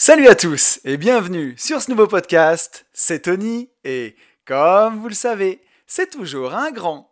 Salut à tous et bienvenue sur ce nouveau podcast, c'est Tony et comme vous le savez, c'est toujours un grand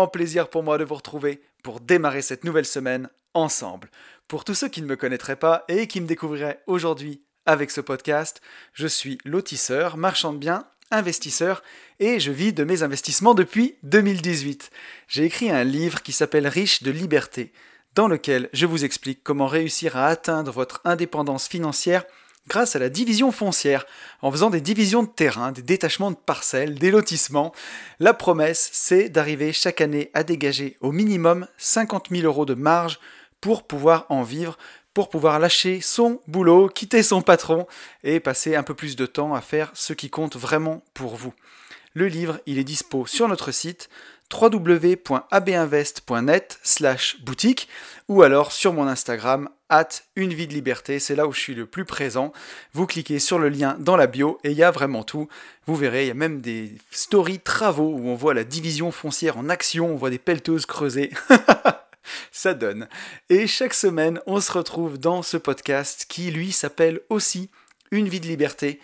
plaisir pour moi de vous retrouver pour démarrer cette nouvelle semaine ensemble. Pour tous ceux qui ne me connaîtraient pas et qui me découvriraient aujourd'hui avec ce podcast, je suis lotisseur, marchand de biens, investisseur et je vis de mes investissements depuis 2018. J'ai écrit un livre qui s'appelle Riche de liberté, dans lequel je vous explique comment réussir à atteindre votre indépendance financière grâce à la division foncière, en faisant des divisions de terrain, des détachements de parcelles, des lotissements. La promesse, c'est d'arriver chaque année à dégager au minimum 50 000 € de marge pour pouvoir en vivre, pour pouvoir lâcher son boulot, quitter son patron et passer un peu plus de temps à faire ce qui compte vraiment pour vous. Le livre, il est dispo sur notre site www.abinvest.net/boutique ou alors sur mon Instagram @unevie-de-liberté, c'est là où je suis le plus présent. Vous cliquez sur le lien dans la bio et il y a vraiment tout. Vous verrez, il y a même des stories travaux où on voit la division foncière en action, on voit des pelleteuses creuser. Ça donne. Et chaque semaine, on se retrouve dans ce podcast qui, lui, s'appelle aussi Une vie de liberté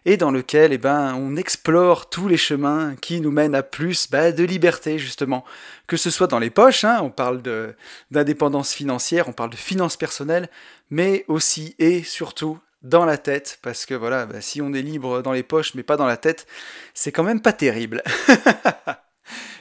et dans lequel on explore tous les chemins qui nous mènent à plus de liberté, justement. Que ce soit dans les poches, on parle d'indépendance financière, on parle de finances personnelles, mais aussi et surtout dans la tête, parce que voilà, si on est libre dans les poches mais pas dans la tête, c'est quand même pas terrible.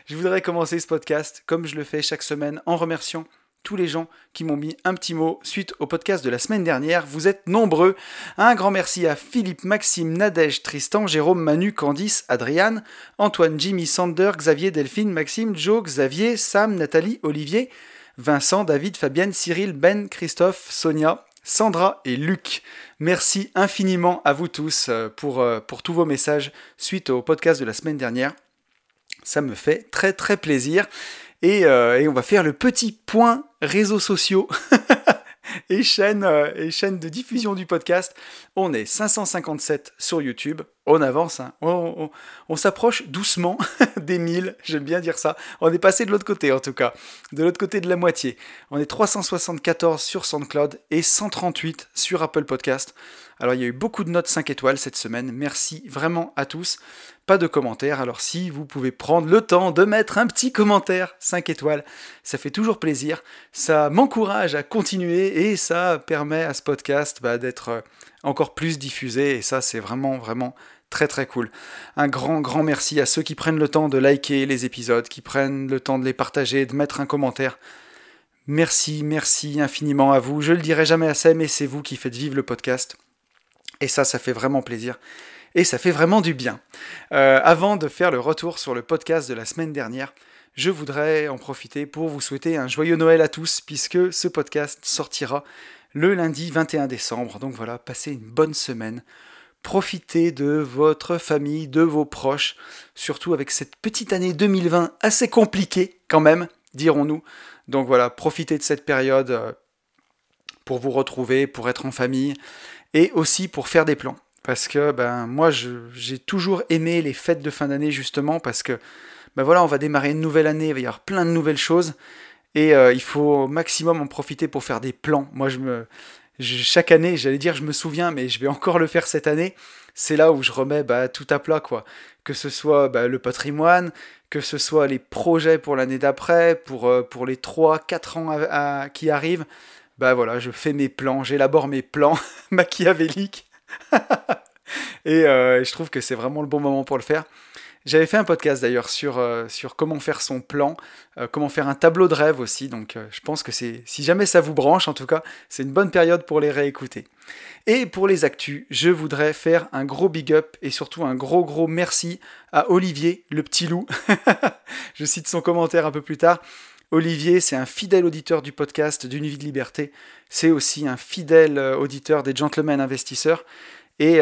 Je voudrais commencer ce podcast, comme je le fais chaque semaine, en remerciant tous les gens qui m'ont mis un petit mot suite au podcast de la semaine dernière. Vous êtes nombreux. Un grand merci à Philippe, Maxime, Nadège, Tristan, Jérôme, Manu, Candice, Adriane, Antoine, Jimmy, Sander, Xavier, Delphine, Maxime, Joe, Xavier, Sam, Nathalie, Olivier, Vincent, David, Fabienne, Cyril, Ben, Christophe, Sonia, Sandra et Luc. Merci infiniment à vous tous pour tous vos messages suite au podcast de la semaine dernière. Ça me fait très très plaisir. Et on va faire le petit point réseaux sociaux et chaîne de diffusion du podcast. On est 557 sur YouTube. On avance, on s'approche doucement des 1000, j'aime bien dire ça. On est passé de l'autre côté en tout cas, de l'autre côté de la moitié. On est 374 sur SoundCloud et 138 sur Apple Podcast. Alors il y a eu beaucoup de notes 5 étoiles cette semaine, merci vraiment à tous. Pas de commentaires, alors si vous pouvez prendre le temps de mettre un petit commentaire 5 étoiles, ça fait toujours plaisir, ça m'encourage à continuer et ça permet à ce podcast d'être encore plus diffusé et ça c'est vraiment très très cool. Un grand merci à ceux qui prennent le temps de liker les épisodes, qui prennent le temps de les partager, de mettre un commentaire. Merci infiniment à vous, je le dirai jamais assez mais c'est vous qui faites vivre le podcast. Et ça fait vraiment plaisir. Et ça fait vraiment du bien. Avant de faire le retour sur le podcast de la semaine dernière, je voudrais en profiter pour vous souhaiter un joyeux Noël à tous, puisque ce podcast sortira le lundi 21 décembre. Donc voilà, passez une bonne semaine. Profitez de votre famille, de vos proches, surtout avec cette petite année 2020 assez compliquée quand même, dirons-nous. Donc voilà, profitez de cette période pour vous retrouver, pour être en famille, et aussi pour faire des plans. Parce que moi j'ai toujours aimé les fêtes de fin d'année justement parce que on va démarrer une nouvelle année, il va y avoir plein de nouvelles choses et il faut au maximum en profiter pour faire des plans. Moi chaque année, j'allais dire je me souviens, mais je vais encore le faire cette année, c'est là où je remets tout à plat quoi. Que ce soit le patrimoine, que ce soit les projets pour l'année d'après, pour les 3-4 ans qui arrivent, je fais mes plans, j'élabore mes plans machiavéliques. Et je trouve que c'est vraiment le bon moment pour le faire. J'avais fait un podcast d'ailleurs sur comment faire son plan, comment faire un tableau de rêve aussi, donc je pense que si jamais ça vous branche en tout cas, c'est une bonne période pour les réécouter. Et pour les actus, je voudrais faire un gros big up et surtout un gros merci à Olivier, le petit loup. Je cite son commentaire un peu plus tard. Olivier, c'est un fidèle auditeur du podcast d'Une vie de liberté. C'est aussi un fidèle auditeur des Gentlemen Investisseurs. Et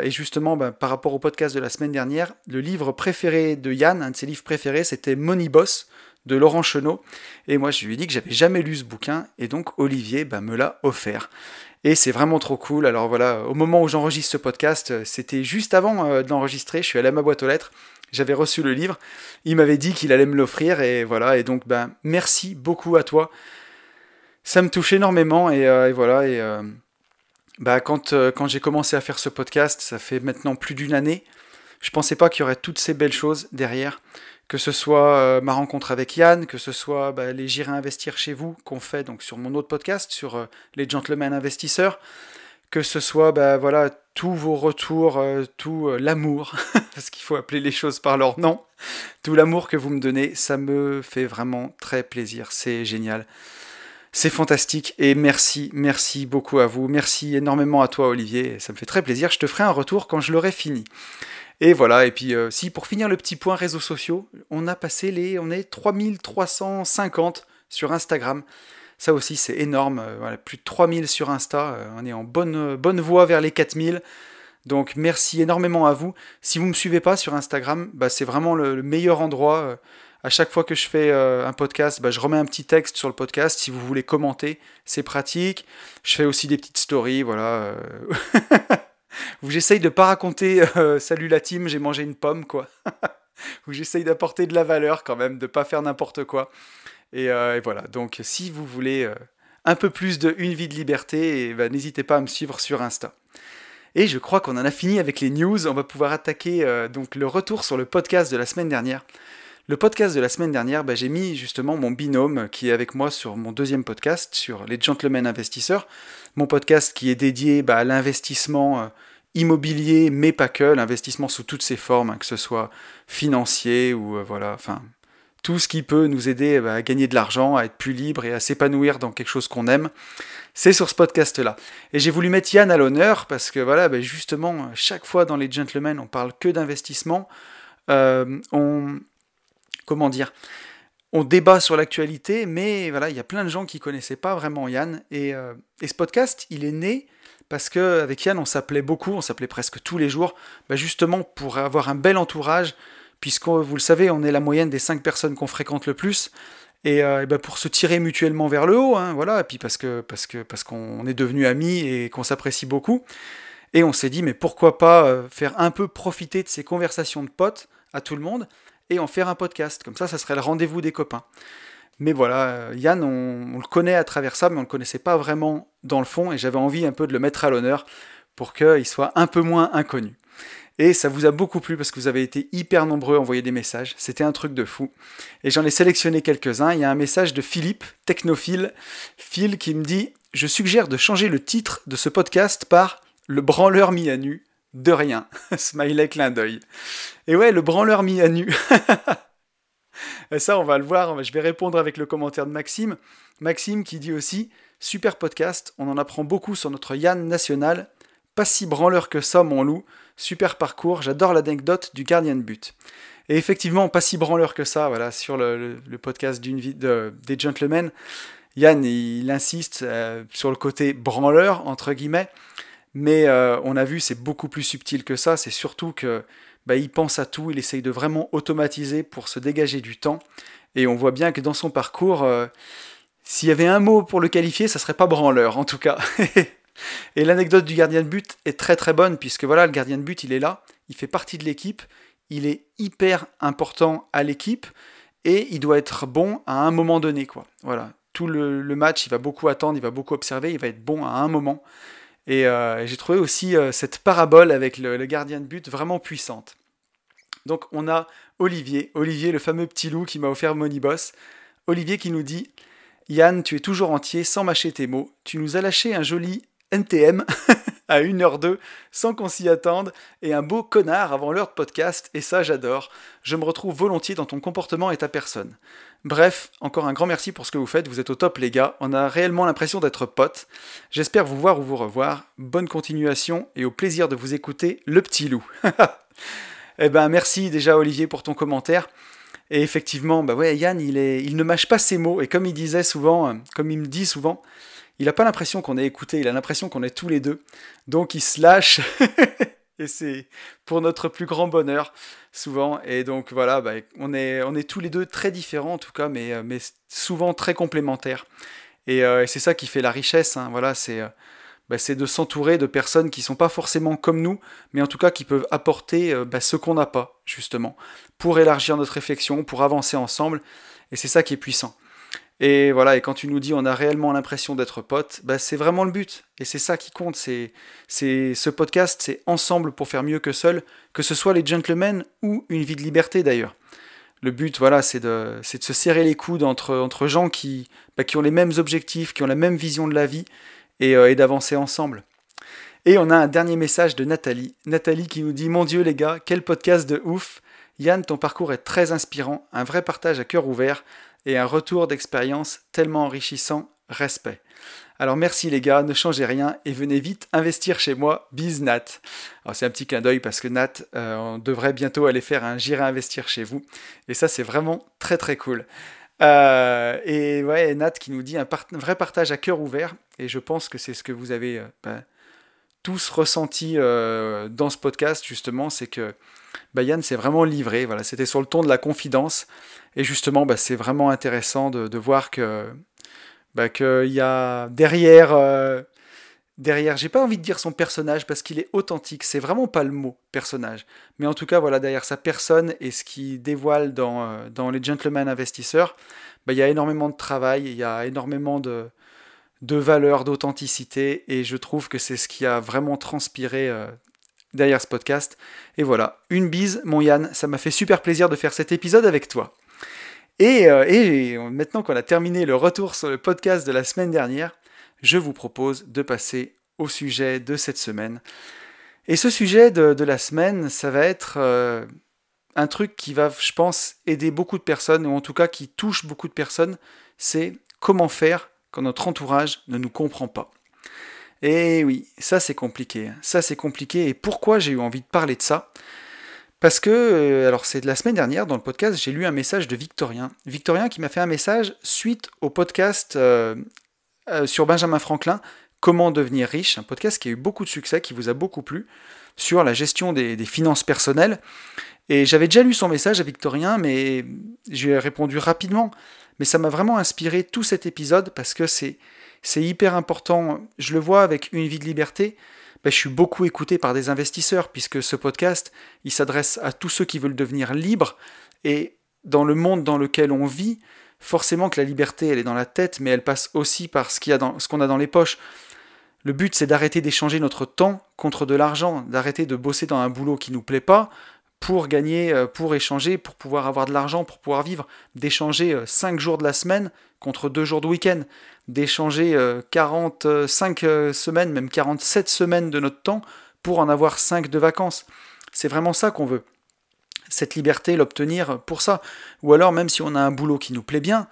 justement, par rapport au podcast de la semaine dernière, le livre préféré de Yann, un de ses livres préférés, c'était Money Boss de Laurent Chenot. Et moi, je lui ai dit que j'avais jamais lu ce bouquin. Et donc, Olivier me l'a offert. Et c'est vraiment trop cool. Alors voilà, au moment où j'enregistre ce podcast, c'était juste avant d'enregistrer. Je suis allé à ma boîte aux lettres. J'avais reçu le livre, il m'avait dit qu'il allait me l'offrir, et voilà, et donc merci beaucoup à toi, ça me touche énormément, et voilà, Quand j'ai commencé à faire ce podcast, ça fait maintenant plus d'une année, je pensais pas qu'il y aurait toutes ces belles choses derrière, que ce soit ma rencontre avec Yann, que ce soit les J'irai investir chez vous qu'on fait donc sur mon autre podcast, sur les Gentlemen Investisseurs, que ce soit voilà, tous vos retours, tout l'amour, parce qu'il faut appeler les choses par leur nom, tout l'amour que vous me donnez, ça me fait vraiment très plaisir, c'est génial. C'est fantastique et merci, merci beaucoup à vous. Merci énormément à toi Olivier, ça me fait très plaisir. Je te ferai un retour quand je l'aurai fini. Et voilà, et puis si pour finir le petit point réseaux sociaux, on est 3350 sur Instagram. Ça aussi c'est énorme, voilà, plus de 3000 sur Insta, on est en bonne voie vers les 4000. Donc merci énormément à vous. Si vous ne me suivez pas sur Instagram, c'est vraiment le meilleur endroit. À chaque fois que je fais un podcast, je remets un petit texte sur le podcast. Si vous voulez commenter, c'est pratique. Je fais aussi des petites stories, voilà. Où j'essaye de pas raconter salut la team, j'ai mangé une pomme, quoi. Où j'essaye d'apporter de la valeur quand même, de pas faire n'importe quoi. Et voilà. Donc si vous voulez un peu plus de Une vie de liberté, n'hésitez pas à me suivre sur Insta. Et je crois qu'on en a fini avec les news. On va pouvoir attaquer donc le retour sur le podcast de la semaine dernière. Le podcast de la semaine dernière, j'ai mis justement mon binôme qui est avec moi sur mon deuxième podcast, sur les Gentlemen Investisseurs. Mon podcast qui est dédié à l'investissement immobilier, mais pas que, l'investissement sous toutes ses formes, que ce soit financier ou tout ce qui peut nous aider à gagner de l'argent, à être plus libre et à s'épanouir dans quelque chose qu'on aime. C'est sur ce podcast-là. Et j'ai voulu mettre Yann à l'honneur parce que justement, chaque fois dans les Gentlemen, on parle que d'investissement. On débat sur l'actualité, mais voilà, il y a plein de gens qui connaissaient pas vraiment Yann. Et ce podcast, il est né parce qu'avec Yann, on s'appelait beaucoup, on s'appelait presque tous les jours, justement pour avoir un bel entourage, puisque vous le savez, on est la moyenne des 5 personnes qu'on fréquente le plus. Et pour se tirer mutuellement vers le haut, voilà, et puis parce qu'on est devenus amis et qu'on s'apprécie beaucoup. Et on s'est dit, mais pourquoi pas faire un peu profiter de ces conversations de potes à tout le monde et en faire un podcast. Comme ça serait le rendez-vous des copains. Mais voilà, Yann, on le connaît à travers ça, mais on ne le connaissait pas vraiment dans le fond, et j'avais envie un peu de le mettre à l'honneur pour qu'il soit un peu moins inconnu. Et ça vous a beaucoup plu parce que vous avez été hyper nombreux à envoyer des messages. C'était un truc de fou. Et j'en ai sélectionné quelques-uns. Il y a un message de Philippe, technophile, Phil, qui me dit « Je suggère de changer le titre de ce podcast par « Le branleur mis à nu de rien ». Smiley clin d'œil. Et ouais, le branleur mis à nu. Ça, on va le voir. Je vais répondre avec le commentaire de Maxime. Maxime qui dit aussi « Super podcast, on en apprend beaucoup sur notre Yann national. Pas si branleur que ça, mon loup. Super parcours, j'adore l'anecdote du gardien de but. » Et effectivement, pas si branleur que ça, voilà, sur le podcast des Gentlemen. Yann, il insiste sur le côté branleur, entre guillemets, mais on a vu, c'est beaucoup plus subtil que ça. C'est surtout que il pense à tout, il essaye de vraiment automatiser pour se dégager du temps. Et on voit bien que dans son parcours, s'il y avait un mot pour le qualifier, ça serait pas branleur, en tout cas. Et l'anecdote du gardien de but est très très bonne, puisque voilà, le gardien de but, il est là, il fait partie de l'équipe, il est hyper important à l'équipe, et il doit être bon à un moment donné, quoi. Voilà, tout le match, il va beaucoup attendre, il va beaucoup observer, il va être bon à un moment. Et j'ai trouvé aussi cette parabole avec le gardien de but vraiment puissante. Donc on a Olivier, le fameux petit loup qui m'a offert Moneyboss. Olivier qui nous dit « Yann, tu es toujours entier sans mâcher tes mots. Tu nous as lâché un joli NTM à 1h02 sans qu'on s'y attende et un beau connard avant l'heure de podcast et ça j'adore. Je me retrouve volontiers dans ton comportement et ta personne. Bref, encore un grand merci pour ce que vous faites, vous êtes au top les gars, on a réellement l'impression d'être potes. J'espère vous voir ou vous revoir. Bonne continuation et au plaisir de vous écouter, le petit loup. » Eh ben merci déjà Olivier pour ton commentaire. Et effectivement, Yann, il ne mâche pas ses mots. Et comme il disait souvent, comme il me dit souvent, il n'a pas l'impression qu'on est écouté, il a l'impression qu'on est tous les deux. Donc il se lâche. Et c'est pour notre plus grand bonheur, souvent. Et donc voilà, on est tous les deux très différents en tout cas, mais souvent très complémentaires. Et c'est ça qui fait la richesse. Voilà, c'est de s'entourer de personnes qui ne sont pas forcément comme nous, mais en tout cas qui peuvent apporter ce qu'on n'a pas, justement, pour élargir notre réflexion, pour avancer ensemble, et c'est ça qui est puissant. Et voilà, et quand tu nous dis on a réellement l'impression d'être potes, bah c'est vraiment le but. Et c'est ça qui compte. Ce podcast, c'est ensemble pour faire mieux que seul, que ce soit les gentlemen ou une vie de liberté d'ailleurs. Le but, voilà, c'est de se serrer les coudes entre gens qui ont les mêmes objectifs, qui ont la même vision de la vie, et d'avancer ensemble. Et on a un dernier message de Nathalie. Nathalie qui nous dit « Mon Dieu les gars, quel podcast de ouf! Yann, ton parcours est très inspirant, un vrai partage à cœur ouvert et un retour d'expérience tellement enrichissant. Respect. » Alors merci les gars, ne changez rien et venez vite investir chez moi. Bis Nat. Alors c'est un petit clin d'œil parce que Nat, on devrait bientôt aller faire un J'irai investir chez vous. Et ça c'est vraiment très très cool. Et ouais, Nat qui nous dit un vrai partage à cœur ouvert. Et je pense que c'est ce que vous avez tous ressenti dans ce podcast justement, c'est que Yann s'est vraiment livré. Voilà, c'était sur le ton de la confidence. Et justement, c'est vraiment intéressant de voir que qu'il y a derrière, j'ai pas envie de dire son personnage parce qu'il est authentique, c'est vraiment pas le mot personnage, mais en tout cas voilà, derrière sa personne et ce qu'il dévoile dans les Gentlemen Investisseurs, il y a énormément de travail, il y a énormément de valeur, d'authenticité, et je trouve que c'est ce qui a vraiment transpiré derrière ce podcast. Et voilà, une bise mon Yann, ça m'a fait super plaisir de faire cet épisode avec toi. Et maintenant qu'on a terminé le retour sur le podcast de la semaine dernière, je vous propose de passer au sujet de cette semaine. Et ce sujet de la semaine, ça va être un truc qui va, je pense, aider beaucoup de personnes, ou en tout cas qui touche beaucoup de personnes, c'est comment faire quand notre entourage ne nous comprend pas. Et oui, ça c'est compliqué. Ça c'est compliqué. Et pourquoi j'ai eu envie de parler de ça ? Parce que, alors c'est de la semaine dernière, dans le podcast, j'ai lu un message de Victorien. Victorien qui m'a fait un message suite au podcast sur Benjamin Franklin, Comment devenir riche, un podcast qui a eu beaucoup de succès, qui vous a beaucoup plu, sur la gestion des finances personnelles. Et j'avais déjà lu son message à Victorien, mais je lui ai répondu rapidement. Mais ça m'a vraiment inspiré tout cet épisode, parce que c'est hyper important. Je le vois avec Une vie de liberté. Je suis beaucoup écouté par des investisseurs, puisque ce podcast, il s'adresse à tous ceux qui veulent devenir libres. Et dans le monde dans lequel on vit, forcément que la liberté, elle est dans la tête, mais elle passe aussi par ce qu'on a dans les poches. Le but, c'est d'arrêter d'échanger notre temps contre de l'argent, d'arrêter de bosser dans un boulot qui ne nous plaît pas, pour gagner, pour échanger, pour pouvoir avoir de l'argent, pour pouvoir vivre, d'échanger 5 jours de la semaine contre 2 jours de week-end, d'échanger 45 semaines, même 47 semaines de notre temps pour en avoir 5 de vacances. C'est vraiment ça qu'on veut. Cette liberté, l'obtenir pour ça. Ou alors, même si on a un boulot qui nous plaît bien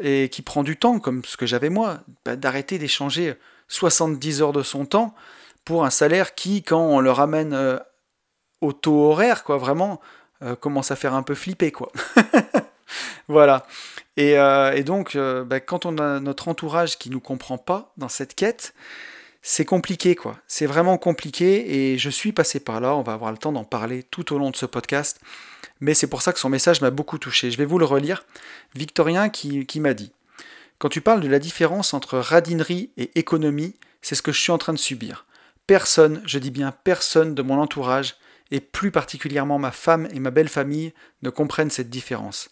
et qui prend du temps, comme ce que j'avais moi, d'arrêter d'échanger 70 heures de son temps pour un salaire qui, quand on le ramène au taux horaire, quoi, vraiment, commence à faire un peu flipper, quoi. Voilà. Et donc, quand on a notre entourage qui nous comprend pas dans cette quête, c'est compliqué, quoi. C'est vraiment compliqué, et je suis passé par là. On va avoir le temps d'en parler tout au long de ce podcast. Mais c'est pour ça que son message m'a beaucoup touché. Je vais vous le relire. Victorien qui m'a dit « Quand tu parles de la différence entre radinerie et économie, c'est ce que je suis en train de subir. Personne, je dis bien personne de mon entourage, et plus particulièrement ma femme et ma belle famille, ne comprennent cette différence.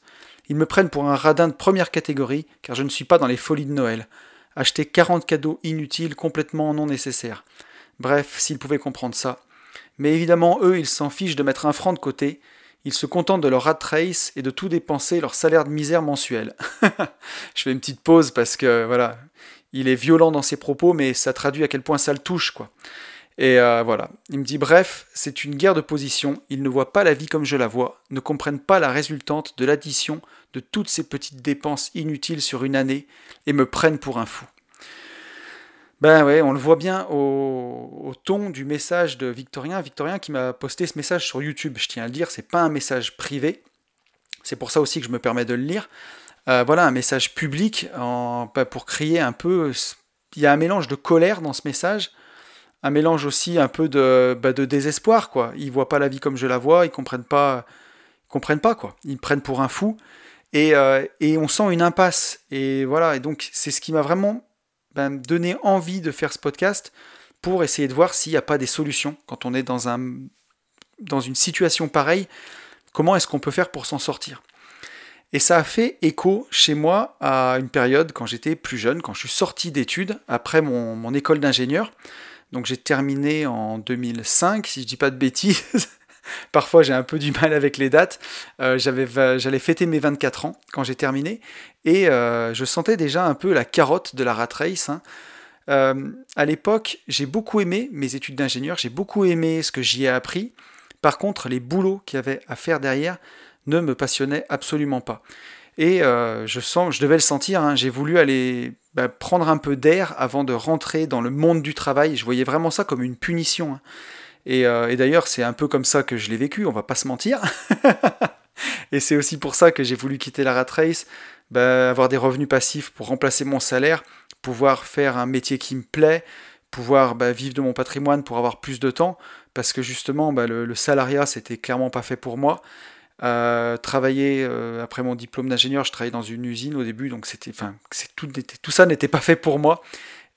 Ils me prennent pour un radin de première catégorie, car je ne suis pas dans les folies de Noël. Acheter 40 cadeaux inutiles, complètement non nécessaires. Bref, s'ils pouvaient comprendre ça. Mais évidemment, eux, ils s'en fichent de mettre un franc de côté. Ils se contentent de leur rat race et de tout dépenser leur salaire de misère mensuel. » Je fais une petite pause parce que, voilà, il est violent dans ses propos, mais ça traduit à quel point ça le touche, quoi. Et voilà, il me dit « Bref, c'est une guerre de position, ils ne voient pas la vie comme je la vois, ne comprennent pas la résultante de l'addition de toutes ces petites dépenses inutiles sur une année, et me prennent pour un fou. » Ben ouais, on le voit bien au ton du message de Victorien. Victorien qui m'a posté ce message sur YouTube, je tiens à le dire, c'est pas un message privé, c'est pour ça aussi que je me permets de le lire. Voilà, un message public pour crier un peu. Il y a un mélange de colère dans ce message, un mélange aussi un peu de désespoir, quoi. Ils voient pas la vie comme je la vois, ils comprennent pas, quoi. Ils me prennent pour un fou, et on sent une impasse. Et voilà, et donc c'est ce qui m'a vraiment donné envie de faire ce podcast, pour essayer de voir s'il n'y a pas des solutions quand on est dans une situation pareille. Comment est-ce qu'on peut faire pour s'en sortir ? Et ça a fait écho chez moi à une période quand j'étais plus jeune, quand je suis sorti d'études, après mon école d'ingénieur. Donc j'ai terminé en 2005, si je dis pas de bêtises. Parfois j'ai un peu du mal avec les dates. J'allais fêter mes 24 ans quand j'ai terminé. Et je sentais déjà un peu la carotte de la rat race, hein. À l'époque, j'ai beaucoup aimé mes études d'ingénieur, j'ai beaucoup aimé ce que j'y ai appris. Par contre, les boulots qu'il y avait à faire derrière ne me passionnaient absolument pas. Et je devais le sentir, hein, j'ai voulu aller prendre un peu d'air avant de rentrer dans le monde du travail. Je voyais vraiment ça comme une punition, hein. Et d'ailleurs, c'est un peu comme ça que je l'ai vécu, on va pas se mentir. Et c'est aussi pour ça que j'ai voulu quitter la rat race, avoir des revenus passifs pour remplacer mon salaire, pouvoir faire un métier qui me plaît, pouvoir vivre de mon patrimoine pour avoir plus de temps, parce que justement, le salariat, c'était clairement pas fait pour moi. Travailler après mon diplôme d'ingénieur, je travaillais dans une usine au début, donc tout ça n'était pas fait pour moi,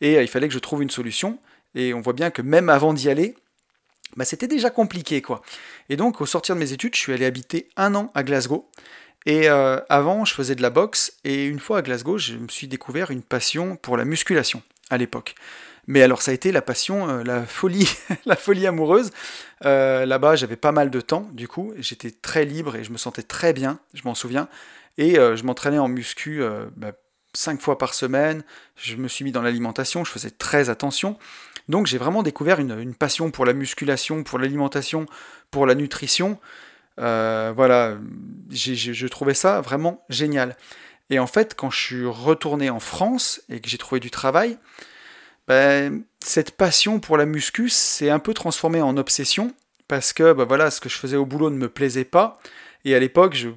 et il fallait que je trouve une solution. Et on voit bien que même avant d'y aller, c'était déjà compliqué, quoi. Et donc, au sortir de mes études, je suis allé habiter 1 an à Glasgow. Et avant, je faisais de la boxe, et une fois à Glasgow, je me suis découvert une passion pour la musculation, à l'époque. Mais alors, ça a été la passion, la folie, la folie amoureuse. Là-bas, j'avais pas mal de temps, du coup, j'étais très libre et je me sentais très bien, je m'en souviens. Et je m'entraînais en muscu 5 fois par semaine, je me suis mis dans l'alimentation, je faisais très attention. Donc j'ai vraiment découvert une passion pour la musculation, pour l'alimentation, pour la nutrition. Voilà, je trouvais ça vraiment génial. Et en fait, quand je suis retourné en France et que j'ai trouvé du travail, cette passion pour la muscu s'est un peu transformée en obsession, parce que voilà, ce que je faisais au boulot ne me plaisait pas. Et à l'époque, je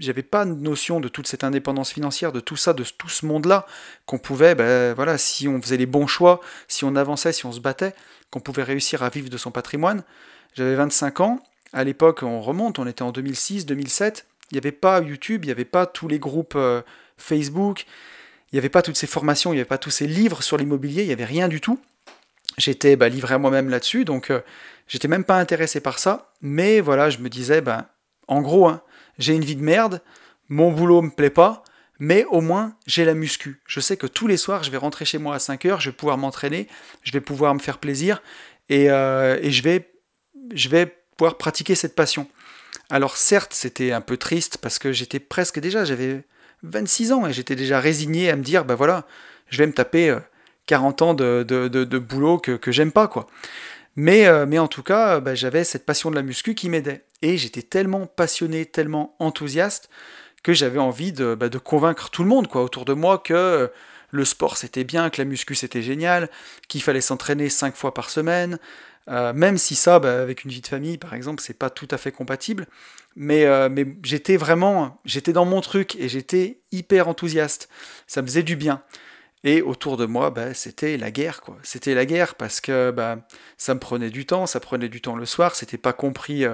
n'avais pas de notion de toute cette indépendance financière, de tout ça, de tout ce monde-là, qu'on pouvait, voilà, si on faisait les bons choix, si on avançait, si on se battait, qu'on pouvait réussir à vivre de son patrimoine. J'avais 25 ans, à l'époque, on remonte, on était en 2006, 2007, il n'y avait pas YouTube, il n'y avait pas tous les groupes Facebook, il n'y avait pas toutes ces formations, il n'y avait pas tous ces livres sur l'immobilier, il n'y avait rien du tout. J'étais livré à moi-même là-dessus, donc j'étais même pas intéressé par ça, mais voilà, je me disais, en gros, hein, j'ai une vie de merde, mon boulot me plaît pas, mais au moins j'ai la muscu. Je sais que tous les soirs, je vais rentrer chez moi à 5 heures, je vais pouvoir m'entraîner, je vais pouvoir me faire plaisir, et je vais pouvoir pratiquer cette passion. Alors certes, c'était un peu triste, parce que j'avais 26 ans, et j'étais déjà résigné à me dire, voilà, je vais me taper 40 ans de boulot que j'aime pas, quoi. Mais en tout cas, j'avais cette passion de la muscu qui m'aidait. Et j'étais tellement passionné, tellement enthousiaste, que j'avais envie de convaincre tout le monde, quoi, autour de moi, que le sport c'était bien, que la muscu c'était génial, qu'il fallait s'entraîner 5 fois par semaine, même si ça, avec une vie de famille par exemple, c'est pas tout à fait compatible. Mais j'étais dans mon truc et j'étais hyper enthousiaste. Ça me faisait du bien. Et autour de moi, c'était la guerre, quoi. C'était la guerre parce que ça me prenait du temps, ça prenait du temps le soir, c'était pas compris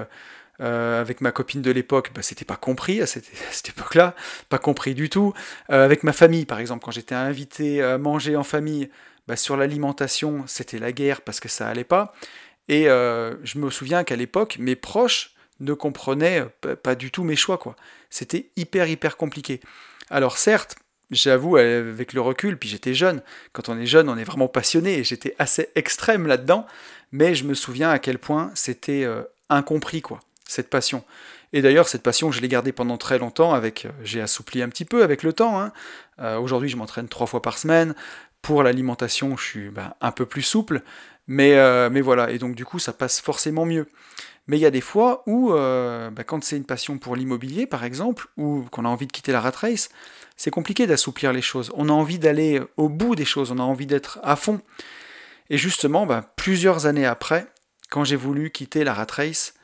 avec ma copine de l'époque, c'était pas compris à cette époque-là, pas compris du tout. Avec ma famille, par exemple, quand j'étais invité à manger en famille, sur l'alimentation, c'était la guerre parce que ça allait pas. Et je me souviens qu'à l'époque, mes proches ne comprenaient pas du tout mes choix, quoi. C'était hyper compliqué. Alors certes, j'avoue, avec le recul, puis j'étais jeune. Quand on est jeune, on est vraiment passionné, et j'étais assez extrême là-dedans, mais je me souviens à quel point c'était incompris, quoi, cette passion. Et d'ailleurs, cette passion, je l'ai gardée pendant très longtemps, j'ai assoupli un petit peu avec le temps, hein. Aujourd'hui, je m'entraîne 3 fois par semaine. Pour l'alimentation, je suis un peu plus souple, mais voilà, et donc du coup, ça passe forcément mieux. Mais il y a des fois où, quand c'est une passion pour l'immobilier, par exemple, ou qu'on a envie de quitter la rat race, c'est compliqué d'assouplir les choses. On a envie d'aller au bout des choses, on a envie d'être à fond. Et justement, plusieurs années après, quand j'ai voulu quitter la rat race,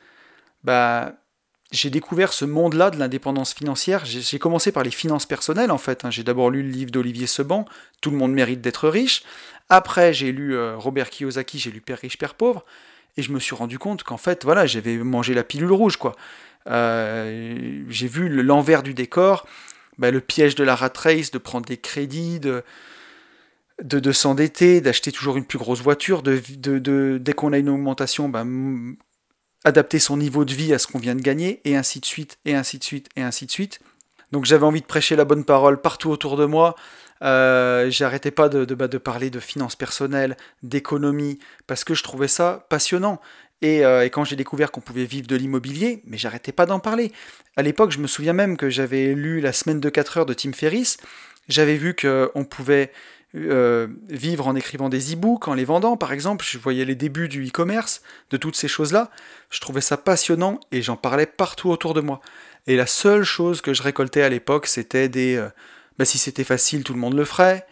j'ai découvert ce monde-là de l'indépendance financière. J'ai commencé par les finances personnelles, en fait, hein. J'ai d'abord lu le livre d'Olivier Seban, Tout le monde mérite d'être riche. Après, j'ai lu Robert Kiyosaki, j'ai lu Père riche, Père pauvre. Et je me suis rendu compte qu'en fait, voilà, j'avais mangé la pilule rouge, quoi. J'ai vu l'envers du décor, le piège de la rat race, de prendre des crédits, de s'endetter, d'acheter toujours une plus grosse voiture, dès qu'on a une augmentation, adapter son niveau de vie à ce qu'on vient de gagner, et ainsi de suite, et ainsi de suite, et ainsi de suite. Donc j'avais envie de prêcher la bonne parole partout autour de moi. J'arrêtais pas de parler de finances personnelles, d'économie, parce que je trouvais ça passionnant. Et quand j'ai découvert qu'on pouvait vivre de l'immobilier, mais j'arrêtais pas d'en parler. À l'époque, je me souviens même que j'avais lu La semaine de 4 heures de Tim Ferriss. J'avais vu qu'on pouvait vivre en écrivant des e-books, en les vendant par exemple. Je voyais les débuts du e-commerce, de toutes ces choses-là. Je trouvais ça passionnant et j'en parlais partout autour de moi. Et la seule chose que je récoltais à l'époque, c'était si c'était facile, tout le monde le ferait.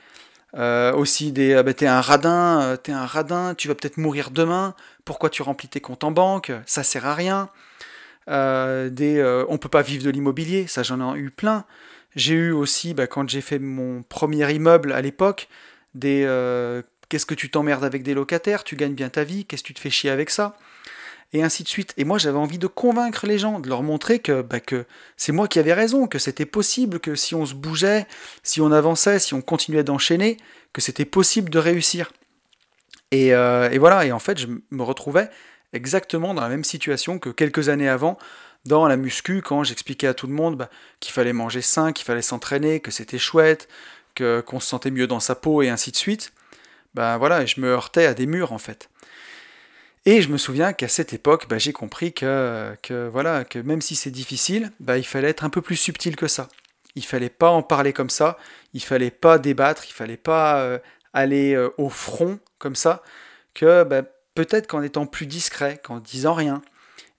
Aussi t'es un radin, tu vas peut-être mourir demain, pourquoi tu remplis tes comptes en banque, ça sert à rien. On peut pas vivre de l'immobilier, ça j'en ai eu plein. J'ai eu aussi, quand j'ai fait mon premier immeuble à l'époque, qu'est-ce que tu t'emmerdes avec des locataires, tu gagnes bien ta vie, qu'est-ce que tu te fais chier avec ça, et ainsi de suite. Et moi j'avais envie de convaincre les gens, de leur montrer que c'est moi qui avais raison, que c'était possible, que si on se bougeait, si on avançait, si on continuait d'enchaîner, que c'était possible de réussir. Et voilà, et en fait je me retrouvais exactement dans la même situation que quelques années avant, dans la muscu, quand j'expliquais à tout le monde qu'il fallait manger sain, qu'il fallait s'entraîner, que c'était chouette, qu'on se sentait mieux dans sa peau, et ainsi de suite. Voilà, et je me heurtais à des murs en fait. Et je me souviens qu'à cette époque, j'ai compris que même si c'est difficile, il fallait être un peu plus subtil que ça. Il fallait pas en parler comme ça, il fallait pas débattre, il fallait pas aller au front comme ça, que peut-être qu'en étant plus discret, qu'en disant rien,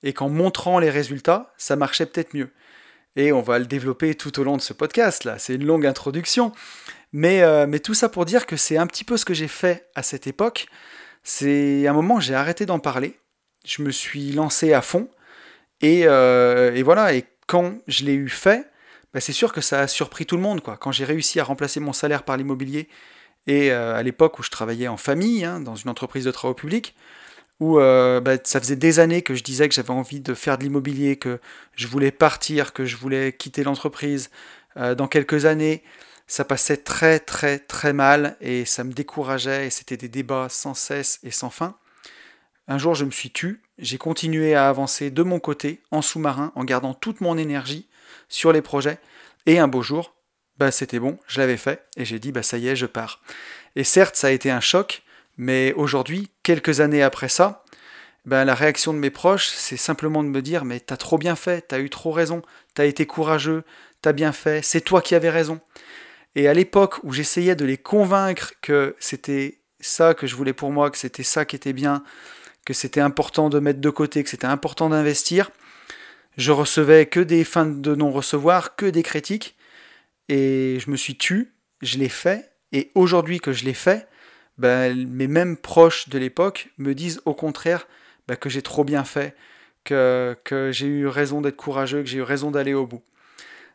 et qu'en montrant les résultats, ça marchait peut-être mieux. Et on va le développer tout au long de ce podcast, là, c'est une longue introduction, mais tout ça pour dire que c'est un petit peu ce que j'ai fait à cette époque. C'est un moment, j'ai arrêté d'en parler, je me suis lancé à fond, et voilà, et quand je l'ai eu fait, c'est sûr que ça a surpris tout le monde, quoi. Quand j'ai réussi à remplacer mon salaire par l'immobilier, et à l'époque où je travaillais en famille, dans une entreprise de travaux publics, où ça faisait des années que je disais que j'avais envie de faire de l'immobilier, que je voulais partir, que je voulais quitter l'entreprise dans quelques années. Ça passait très très très mal et ça me décourageait et c'était des débats sans cesse et sans fin. Un jour je me suis tu, j'ai continué à avancer de mon côté, en sous-marin, en gardant toute mon énergie sur les projets, et un beau jour, c'était bon, je l'avais fait, et j'ai dit ça y est, je pars. Et certes, ça a été un choc, mais aujourd'hui, quelques années après ça, la réaction de mes proches, c'est simplement de me dire « Mais t'as trop bien fait, t'as eu trop raison, t'as été courageux, t'as bien fait, c'est toi qui avais raison. » Et à l'époque où j'essayais de les convaincre que c'était ça que je voulais pour moi, que c'était ça qui était bien, que c'était important de mettre de côté, que c'était important d'investir, je recevais que des fins de non-recevoir, que des critiques, et je me suis tu, je l'ai fait, et aujourd'hui que je l'ai fait, mes mêmes proches de l'époque me disent au contraire que j'ai trop bien fait, que j'ai eu raison d'être courageux, que j'ai eu raison d'aller au bout.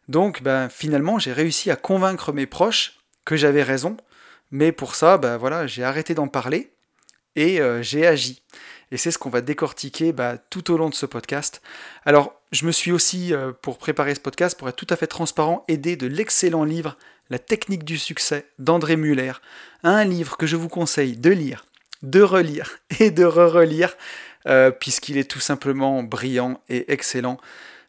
Donc finalement j'ai réussi à convaincre mes proches que j'avais raison, mais pour ça j'ai arrêté d'en parler et j'ai agi. Et c'est ce qu'on va décortiquer tout au long de ce podcast. Alors je me suis aussi, pour préparer ce podcast, pour être tout à fait transparent, aidé de l'excellent livre La technique du succès d'André Muller, un livre que je vous conseille de lire, de relire et de re-relire, puisqu'il est tout simplement brillant et excellent.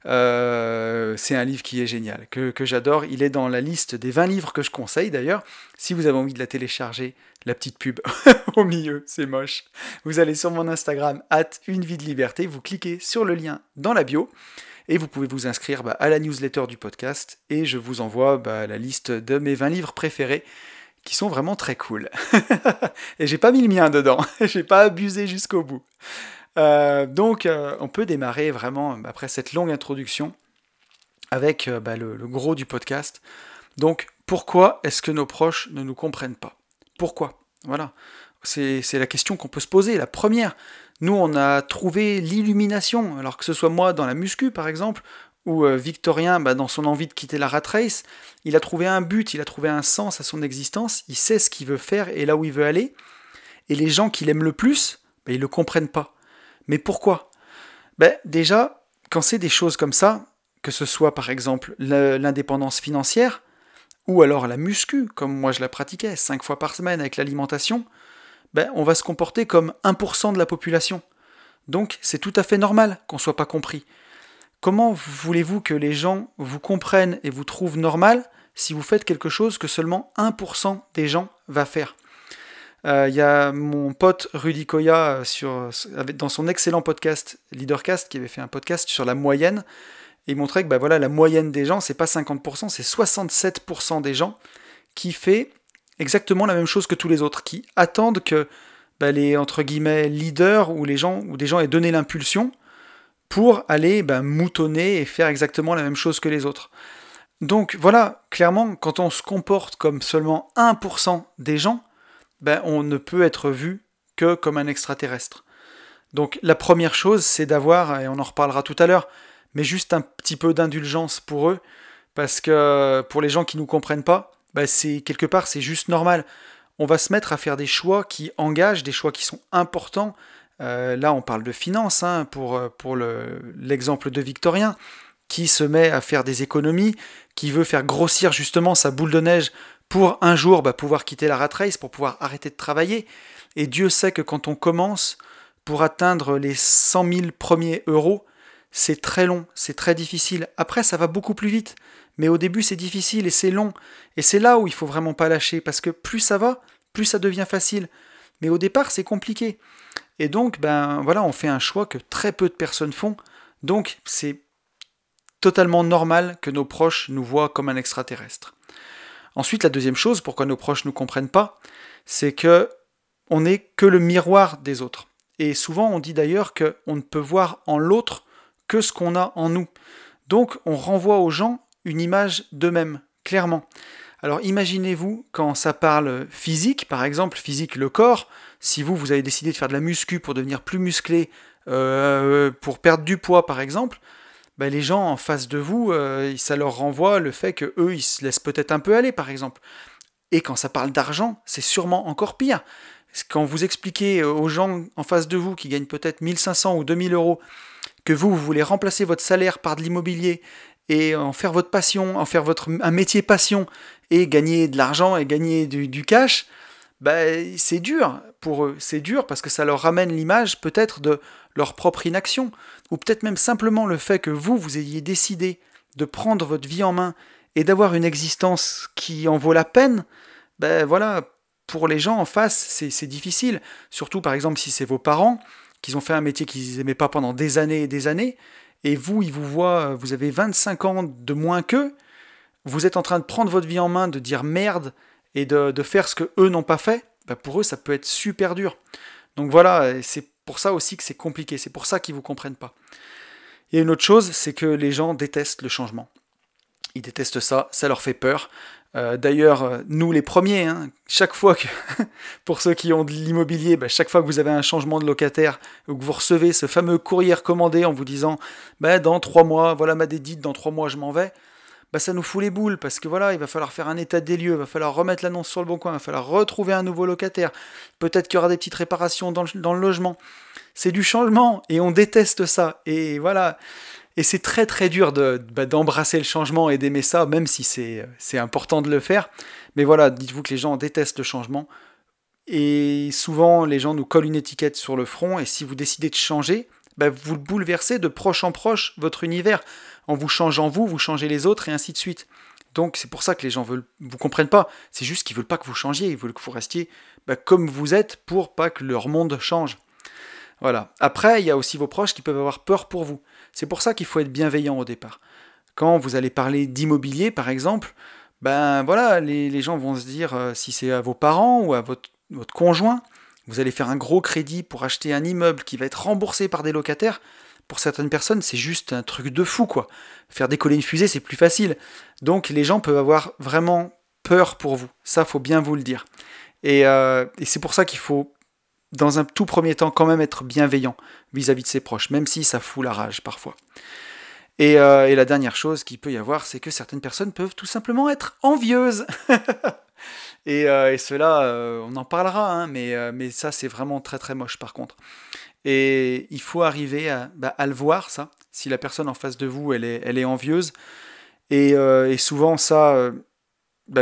C'est un livre qui est génial, que j'adore. Il est dans la liste des 20 livres que je conseille d'ailleurs. Si vous avez envie de la télécharger, la petite pub au milieu, c'est moche. Vous allez sur mon Instagram, @unevie-de-liberté, vous cliquez sur le lien dans la bio, et vous pouvez vous inscrire à la newsletter du podcast, et je vous envoie la liste de mes 20 livres préférés, qui sont vraiment très cool. Et j'ai pas mis le mien dedans, j'ai pas abusé jusqu'au bout. Donc on peut démarrer vraiment, après cette longue introduction, avec le gros du podcast. Donc pourquoi est-ce que nos proches ne nous comprennent pas ? Pourquoi ? Voilà, c'est la question qu'on peut se poser, la première. Nous on a trouvé l'illumination, alors que ce soit moi dans la muscu par exemple, ou Victorien dans son envie de quitter la rat race, il a trouvé un but, il a trouvé un sens à son existence, il sait ce qu'il veut faire et là où il veut aller, et les gens qui l'aiment le plus, ils le comprennent pas. Mais pourquoi ? Déjà, quand c'est des choses comme ça, que ce soit par exemple l'indépendance financière, ou alors la muscu, comme moi je la pratiquais, 5 fois par semaine avec l'alimentation, on va se comporter comme 1% de la population. Donc c'est tout à fait normal qu'on ne soit pas compris. comment voulez-vous que les gens vous comprennent et vous trouvent normal si vous faites quelque chose que seulement 1% des gens va faire? Il y a mon pote Rudy Koya dans son excellent podcast Leadercast, qui avait fait un podcast sur la moyenne, et il montrait que voilà, la moyenne des gens, c'est pas 50%, c'est 67% des gens qui fait exactement la même chose que tous les autres, qui attendent que les entre guillemets leaders ou des gens aient donné l'impulsion pour aller moutonner et faire exactement la même chose que les autres. Donc voilà, clairement, quand on se comporte comme seulement 1% des gens, on ne peut être vu que comme un extraterrestre. Donc la première chose, c'est d'avoir, et on en reparlera tout à l'heure, mais juste un petit peu d'indulgence pour eux, parce que pour les gens qui ne nous comprennent pas, quelque part c'est juste normal. On va se mettre à faire des choix qui engagent, des choix qui sont importants. Là on parle de finances, pour l'exemple de Victorien, qui se met à faire des économies, qui veut faire grossir justement sa boule de neige pour un jour pouvoir quitter la rat race, pour pouvoir arrêter de travailler. Et Dieu sait que quand on commence, pour atteindre les 100 000 premiers euros, c'est très long, c'est très difficile. Après, ça va beaucoup plus vite, mais au début, c'est difficile et c'est long. Et c'est là où il faut vraiment pas lâcher, parce que plus ça va, plus ça devient facile. Mais au départ, c'est compliqué. Et donc, voilà, on fait un choix que très peu de personnes font. Donc, c'est totalement normal que nos proches nous voient comme un extraterrestre. Ensuite, la deuxième chose, pourquoi nos proches ne nous comprennent pas, c'est que on n'est que le miroir des autres. Et souvent, on dit d'ailleurs qu'on ne peut voir en l'autre que ce qu'on a en nous. Donc, on renvoie aux gens une image d'eux-mêmes, clairement. Alors, imaginez-vous quand ça parle physique, par exemple, physique, le corps, si vous avez décidé de faire de la muscu pour devenir plus musclé, pour perdre du poids, par exemple, les gens en face de vous, ça leur renvoie le fait qu'eux, ils se laissent peut-être un peu aller, par exemple. Et quand ça parle d'argent, c'est sûrement encore pire. Quand vous expliquez aux gens en face de vous qui gagnent peut-être 1500 ou 2000 euros que vous voulez remplacer votre salaire par de l'immobilier et en faire votre passion, en faire un métier passion et gagner de l'argent et gagner du cash, c'est dur pour eux. C'est dur parce que ça leur ramène l'image peut-être de leur propre inaction, ou peut-être même simplement le fait que vous ayez décidé de prendre votre vie en main et d'avoir une existence qui en vaut la peine. Voilà, pour les gens en face, c'est difficile. Surtout par exemple si c'est vos parents, qu'ils ont fait un métier qu'ils n'aimaient pas pendant des années et des années, et vous, ils vous voient, vous avez 25 ans de moins qu'eux, vous êtes en train de prendre votre vie en main, de dire merde, et de faire ce que eux n'ont pas fait, pour eux ça peut être super dur. Donc voilà, c'est pour ça aussi que c'est compliqué, c'est pour ça qu'ils ne vous comprennent pas. Il y a une autre chose, c'est que les gens détestent le changement. Ils détestent ça, ça leur fait peur. D'ailleurs, nous les premiers, chaque fois que, pour ceux qui ont de l'immobilier, chaque fois que vous avez un changement de locataire, ou que vous recevez ce fameux courrier recommandé en vous disant dans 3 mois, voilà ma dédite, dans 3 mois je m'en vais, ça nous fout les boules, parce que voilà, il va falloir faire un état des lieux, il va falloir remettre l'annonce sur le bon coin, il va falloir retrouver un nouveau locataire, peut-être qu'il y aura des petites réparations dans le logement. C'est du changement, et on déteste ça, et voilà. Et c'est très très dur d'embrasser le changement et d'aimer ça, même si c'est important de le faire. Mais voilà, dites-vous que les gens détestent le changement, et souvent les gens nous collent une étiquette sur le front, et si vous décidez de changer, vous bouleversez de proche en proche votre univers. En vous changeant vous changez les autres, et ainsi de suite. Donc c'est pour ça que les gens vous comprennent pas. C'est juste qu'ils veulent pas que vous changiez, ils veulent que vous restiez comme vous êtes pour pas que leur monde change. Voilà. Après, il y a aussi vos proches qui peuvent avoir peur pour vous. C'est pour ça qu'il faut être bienveillant au départ. Quand vous allez parler d'immobilier, par exemple, voilà, les gens vont se dire, si c'est à vos parents ou à votre conjoint, vous allez faire un gros crédit pour acheter un immeuble qui va être remboursé par des locataires. Pour certaines personnes, c'est juste un truc de fou, quoi. Faire décoller une fusée, c'est plus facile. Donc les gens peuvent avoir vraiment peur pour vous. Ça, faut bien vous le dire. Et c'est pour ça qu'il faut, dans un tout premier temps, quand même être bienveillant vis-à-vis de ses proches, même si ça fout la rage parfois. Et la dernière chose qu'il peut y avoir, c'est que certaines personnes peuvent tout simplement être envieuses. et cela, on en parlera, mais ça, c'est vraiment très très moche par contre. Et il faut arriver à le voir, ça, si la personne en face de vous, elle est envieuse. Et souvent, ça,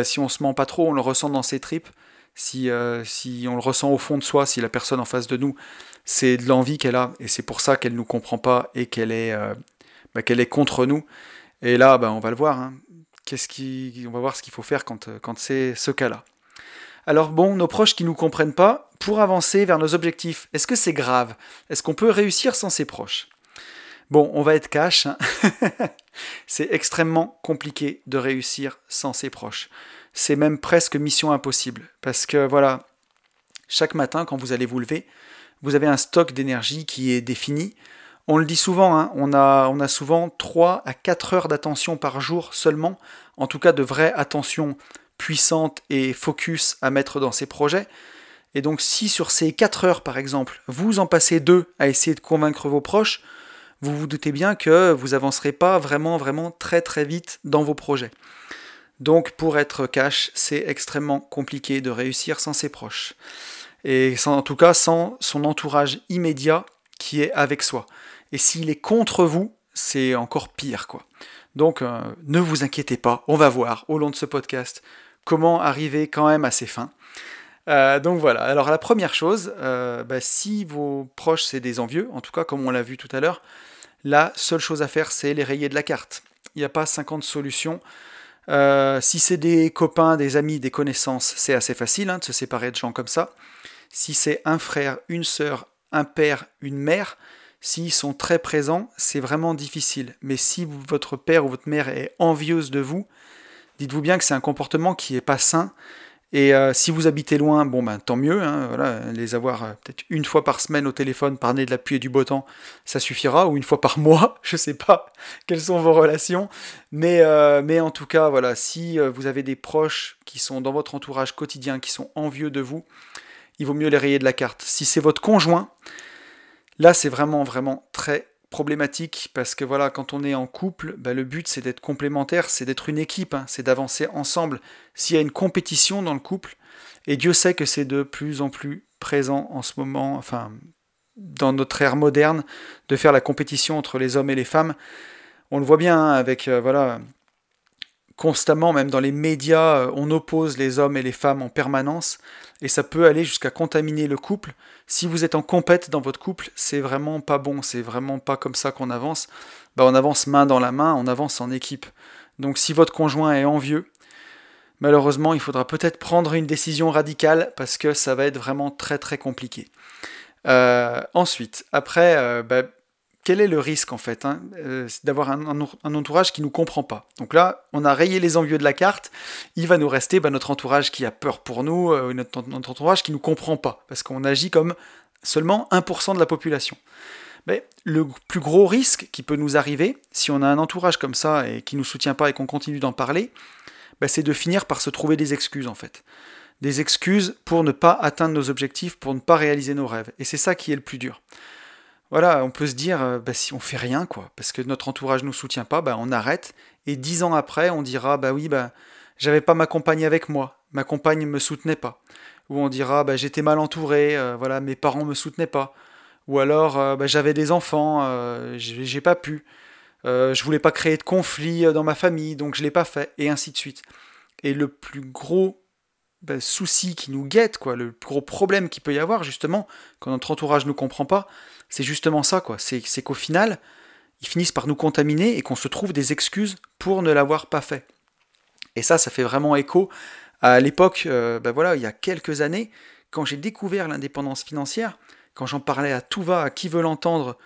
si on se ment pas trop, on le ressent dans ses tripes. Si on le ressent au fond de soi, si la personne en face de nous, c'est de l'envie qu'elle a, et c'est pour ça qu'elle ne nous comprend pas, et qu'elle est qu'elle est contre nous. Et là, on va le voir. Hein. On va voir ce qu'il faut faire quand c'est ce cas-là. Alors bon, nos proches qui ne nous comprennent pas, pour avancer vers nos objectifs, est-ce que c'est grave? Est-ce qu'on peut réussir sans ses proches? Bon, on va être cash. Hein. C'est extrêmement compliqué de réussir sans ses proches. C'est même presque mission impossible. Parce que voilà, chaque matin, quand vous allez vous lever, vous avez un stock d'énergie qui est défini. On le dit souvent, hein, on a souvent 3 à 4 heures d'attention par jour seulement, en tout cas de vraie attention puissante et focus à mettre dans ses projets. Et donc si sur ces 4 heures par exemple, vous en passez 2 à essayer de convaincre vos proches, vous vous doutez bien que vous avancerez pas vraiment très très vite dans vos projets. Donc pour être cash, c'est extrêmement compliqué de réussir sans ses proches. Et en tout cas sans son entourage immédiat qui est avec soi. Et s'il est contre vous, c'est encore pire, quoi. Donc ne vous inquiétez pas, on va voir au long de ce podcast comment arriver quand même à ses fins. Donc voilà, alors la première chose, si vos proches c'est des envieux, en tout cas comme on l'a vu tout à l'heure, la seule chose à faire c'est les rayer de la carte. Il n'y a pas 50 solutions. Si c'est des copains, des amis, des connaissances, c'est assez facile de se séparer de gens comme ça. Si c'est un frère, une sœur, un père, une mère, s'ils sont très présents, c'est vraiment difficile. Mais si votre père ou votre mère est envieuse de vous, dites-vous bien que c'est un comportement qui n'est pas sain. Et si vous habitez loin, tant mieux. Hein, voilà, les avoir peut-être une fois par semaine au téléphone, parler de la pluie et du beau temps, ça suffira. Ou une fois par mois, je ne sais pas quelles sont vos relations. Mais en tout cas, voilà, si vous avez des proches qui sont dans votre entourage quotidien, qui sont envieux de vous, il vaut mieux les rayer de la carte. Si c'est votre conjoint, là c'est vraiment très problématique parce que voilà, quand on est en couple, le but c'est d'être complémentaire, c'est d'être une équipe, c'est d'avancer ensemble. S'il y a une compétition dans le couple, et Dieu sait que c'est de plus en plus présent en ce moment, enfin dans notre ère moderne, de faire la compétition entre les hommes et les femmes. On le voit bien avec constamment, même dans les médias, on oppose les hommes et les femmes en permanence, et ça peut aller jusqu'à contaminer le couple. Si vous êtes en compète dans votre couple, c'est vraiment pas bon, c'est vraiment pas comme ça qu'on avance. On avance main dans la main, on avance en équipe. Donc si votre conjoint est envieux, malheureusement, il faudra peut-être prendre une décision radicale, parce que ça va être vraiment très très compliqué. Ensuite, après, quel est le risque en fait d'avoir un entourage qui ne nous comprend pas? Donc là, on a rayé les envieux de la carte, il va nous rester notre entourage qui a peur pour nous, notre entourage qui ne nous comprend pas, parce qu'on agit comme seulement 1% de la population. Mais le plus gros risque qui peut nous arriver, si on a un entourage comme ça et qui ne nous soutient pas et qu'on continue d'en parler, c'est de finir par se trouver des excuses en fait. Des excuses pour ne pas atteindre nos objectifs, pour ne pas réaliser nos rêves. Et c'est ça qui est le plus dur. Voilà, on peut se dire, si on fait rien, quoi, parce que notre entourage ne nous soutient pas, on arrête, et 10 ans après, on dira, j'avais pas ma compagne avec moi, ma compagne ne me soutenait pas. Ou on dira, j'étais mal entouré, voilà, mes parents me soutenaient pas. Ou alors, j'avais des enfants, j'ai pas pu. Je voulais pas créer de conflit dans ma famille, donc je l'ai pas fait, et ainsi de suite. Et le plus gros souci qui nous guette, quoi, le plus gros problème qu'il peut y avoir, justement, quand notre entourage ne nous comprend pas, c'est justement ça, quoi. C'est qu'au final, ils finissent par nous contaminer et qu'on se trouve des excuses pour ne l'avoir pas fait. Et ça fait vraiment écho à l'époque, il y a quelques années, quand j'ai découvert l'indépendance financière, quand j'en parlais à tout va, à qui veut l'entendre,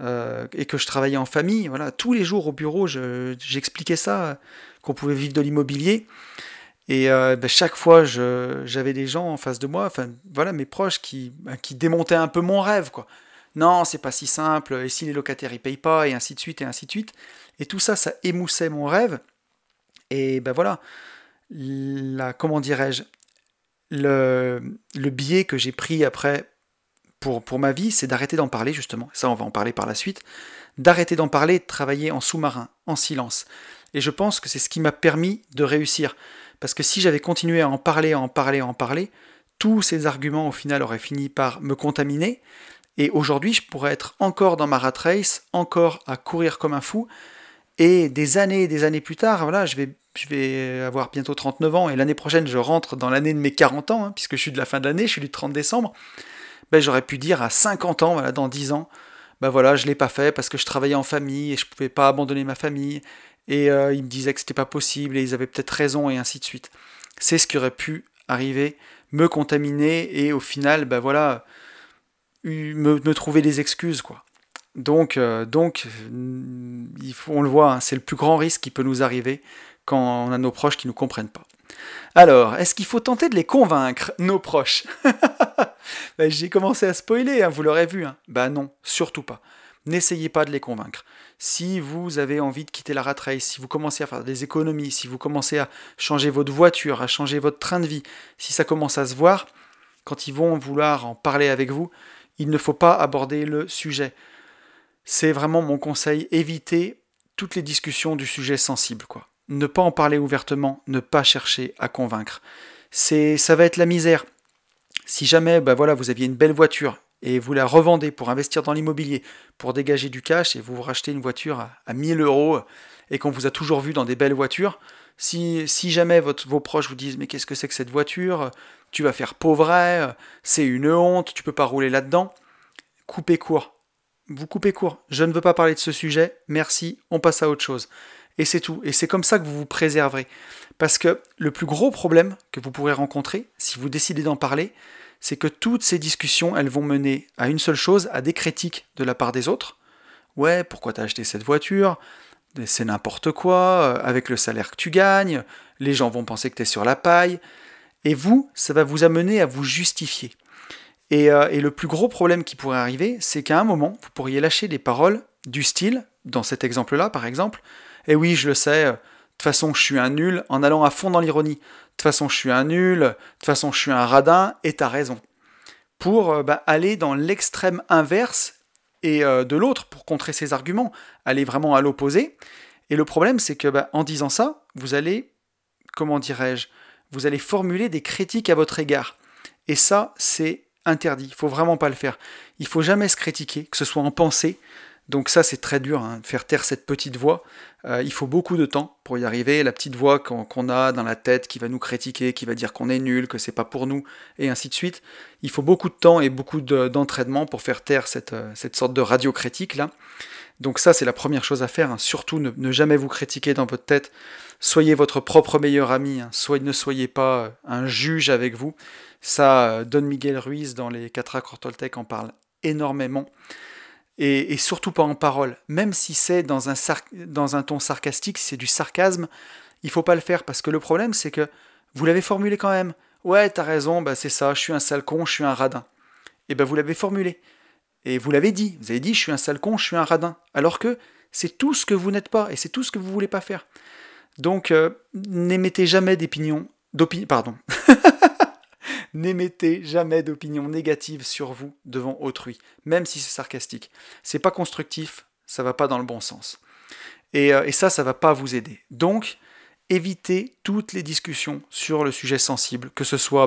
et que je travaillais en famille, voilà, tous les jours au bureau, j'expliquais ça, qu'on pouvait vivre de l'immobilier. Et chaque fois, j'avais des gens en face de moi, mes proches qui démontaient un peu mon rêve, quoi. Non, c'est pas si simple, et si les locataires ils payent pas, et ainsi de suite, et ainsi de suite. Et tout ça, ça émoussait mon rêve. Et comment dirais-je, le biais que j'ai pris après pour ma vie, c'est d'arrêter d'en parler, justement. Ça, on va en parler par la suite. D'arrêter d'en parler, de travailler en sous-marin, en silence. Et je pense que c'est ce qui m'a permis de réussir. Parce que si j'avais continué à en parler, tous ces arguments, au final, auraient fini par me contaminer. Et aujourd'hui, je pourrais être encore dans ma rat race, encore à courir comme un fou. Et des années plus tard, voilà, je vais avoir bientôt 39 ans. Et l'année prochaine, je rentre dans l'année de mes 40 ans, puisque je suis de la fin de l'année, je suis du 30 décembre. J'aurais pu dire à 50 ans, voilà, dans 10 ans, bah voilà, je l'ai pas fait parce que je travaillais en famille et je pouvais pas abandonner ma famille. Et ils me disaient que c'était pas possible et ils avaient peut-être raison et ainsi de suite. C'est ce qui aurait pu arriver, me contaminer et au final, bah voilà, me trouver des excuses, quoi. On le voit, hein, c'est le plus grand risque qui peut nous arriver quand on a nos proches qui ne nous comprennent pas. Alors, est-ce qu'il faut tenter de les convaincre, nos proches? Ben, j'ai commencé à spoiler, hein, vous l'aurez vu. Hein. Ben non, surtout pas. N'essayez pas de les convaincre. Si vous avez envie de quitter la rat race, si vous commencez à faire des économies, si vous commencez à changer votre voiture, à changer votre train de vie, si ça commence à se voir, quand ils vont vouloir en parler avec vous, il ne faut pas aborder le sujet. C'est vraiment mon conseil, évitez toutes les discussions du sujet sensible, quoi. Ne pas en parler ouvertement, ne pas chercher à convaincre. Ça va être la misère. Si jamais bah voilà, vous aviez une belle voiture et vous la revendez pour investir dans l'immobilier, pour dégager du cash et vous rachetez une voiture à 1000 euros et qu'on vous a toujours vu dans des belles voitures, si jamais vos proches vous disent mais qu'est-ce que c'est que cette voiture, tu vas faire pauvret, c'est une honte, tu peux pas rouler là-dedans, coupez court. Vous coupez court. Je ne veux pas parler de ce sujet, merci, on passe à autre chose. Et c'est tout. Et c'est comme ça que vous vous préserverez. Parce que le plus gros problème que vous pourrez rencontrer, si vous décidez d'en parler, c'est que toutes ces discussions, elles vont mener à une seule chose, à des critiques de la part des autres. Ouais, pourquoi t'as acheté cette voiture? C'est n'importe quoi, avec le salaire que tu gagnes, les gens vont penser que t'es sur la paille. Et vous, ça va vous amener à vous justifier. Et le plus gros problème qui pourrait arriver, c'est qu'à un moment, vous pourriez lâcher des paroles du style, dans cet exemple-là par exemple, et oui, je le sais, de toute façon, je suis un nul, en allant à fond dans l'ironie. De toute façon, je suis un nul, de toute façon, je suis un radin, et t'as raison. Pour aller dans l'extrême inverse et de l'autre, pour contrer ses arguments, aller vraiment à l'opposé. Et le problème, c'est que en disant ça, vous allez, comment dirais-je, vous allez formuler des critiques à votre égard. Et ça, c'est interdit, il ne faut vraiment pas le faire. Il ne faut jamais se critiquer, que ce soit en pensée. Donc ça, c'est très dur, hein, de faire taire cette petite voix. Il faut beaucoup de temps pour y arriver. La petite voix qu'on a dans la tête qui va nous critiquer, qui va dire qu'on est nul, que c'est pas pour nous, et ainsi de suite. Il faut beaucoup de temps et beaucoup d'entraînement pour faire taire cette sorte de radio-critique là. Donc ça, c'est la première chose à faire. Hein. Surtout, ne jamais vous critiquer dans votre tête. Soyez votre propre meilleur ami. Hein. Ne soyez pas un juge avec vous. Ça, Don Miguel Ruiz dans les 4 accords Toltec en parle énormément. Et surtout pas en parole. Même si c'est dans un ton sarcastique, si c'est du sarcasme, il faut pas le faire. Parce que le problème, c'est que vous l'avez formulé quand même. Ouais, t'as raison, c'est ça, je suis un sale con, je suis un radin. Et vous l'avez formulé. Et vous l'avez dit. Vous avez dit, je suis un sale con, je suis un radin. Alors que c'est tout ce que vous n'êtes pas. Et c'est tout ce que vous voulez pas faire. Donc, n'émettez jamais pardon. N'émettez jamais d'opinion négative sur vous devant autrui, même si c'est sarcastique. C'est pas constructif, ça va pas dans le bon sens. Et ça va pas vous aider. Donc, évitez toutes les discussions sur le sujet sensible, que ce soit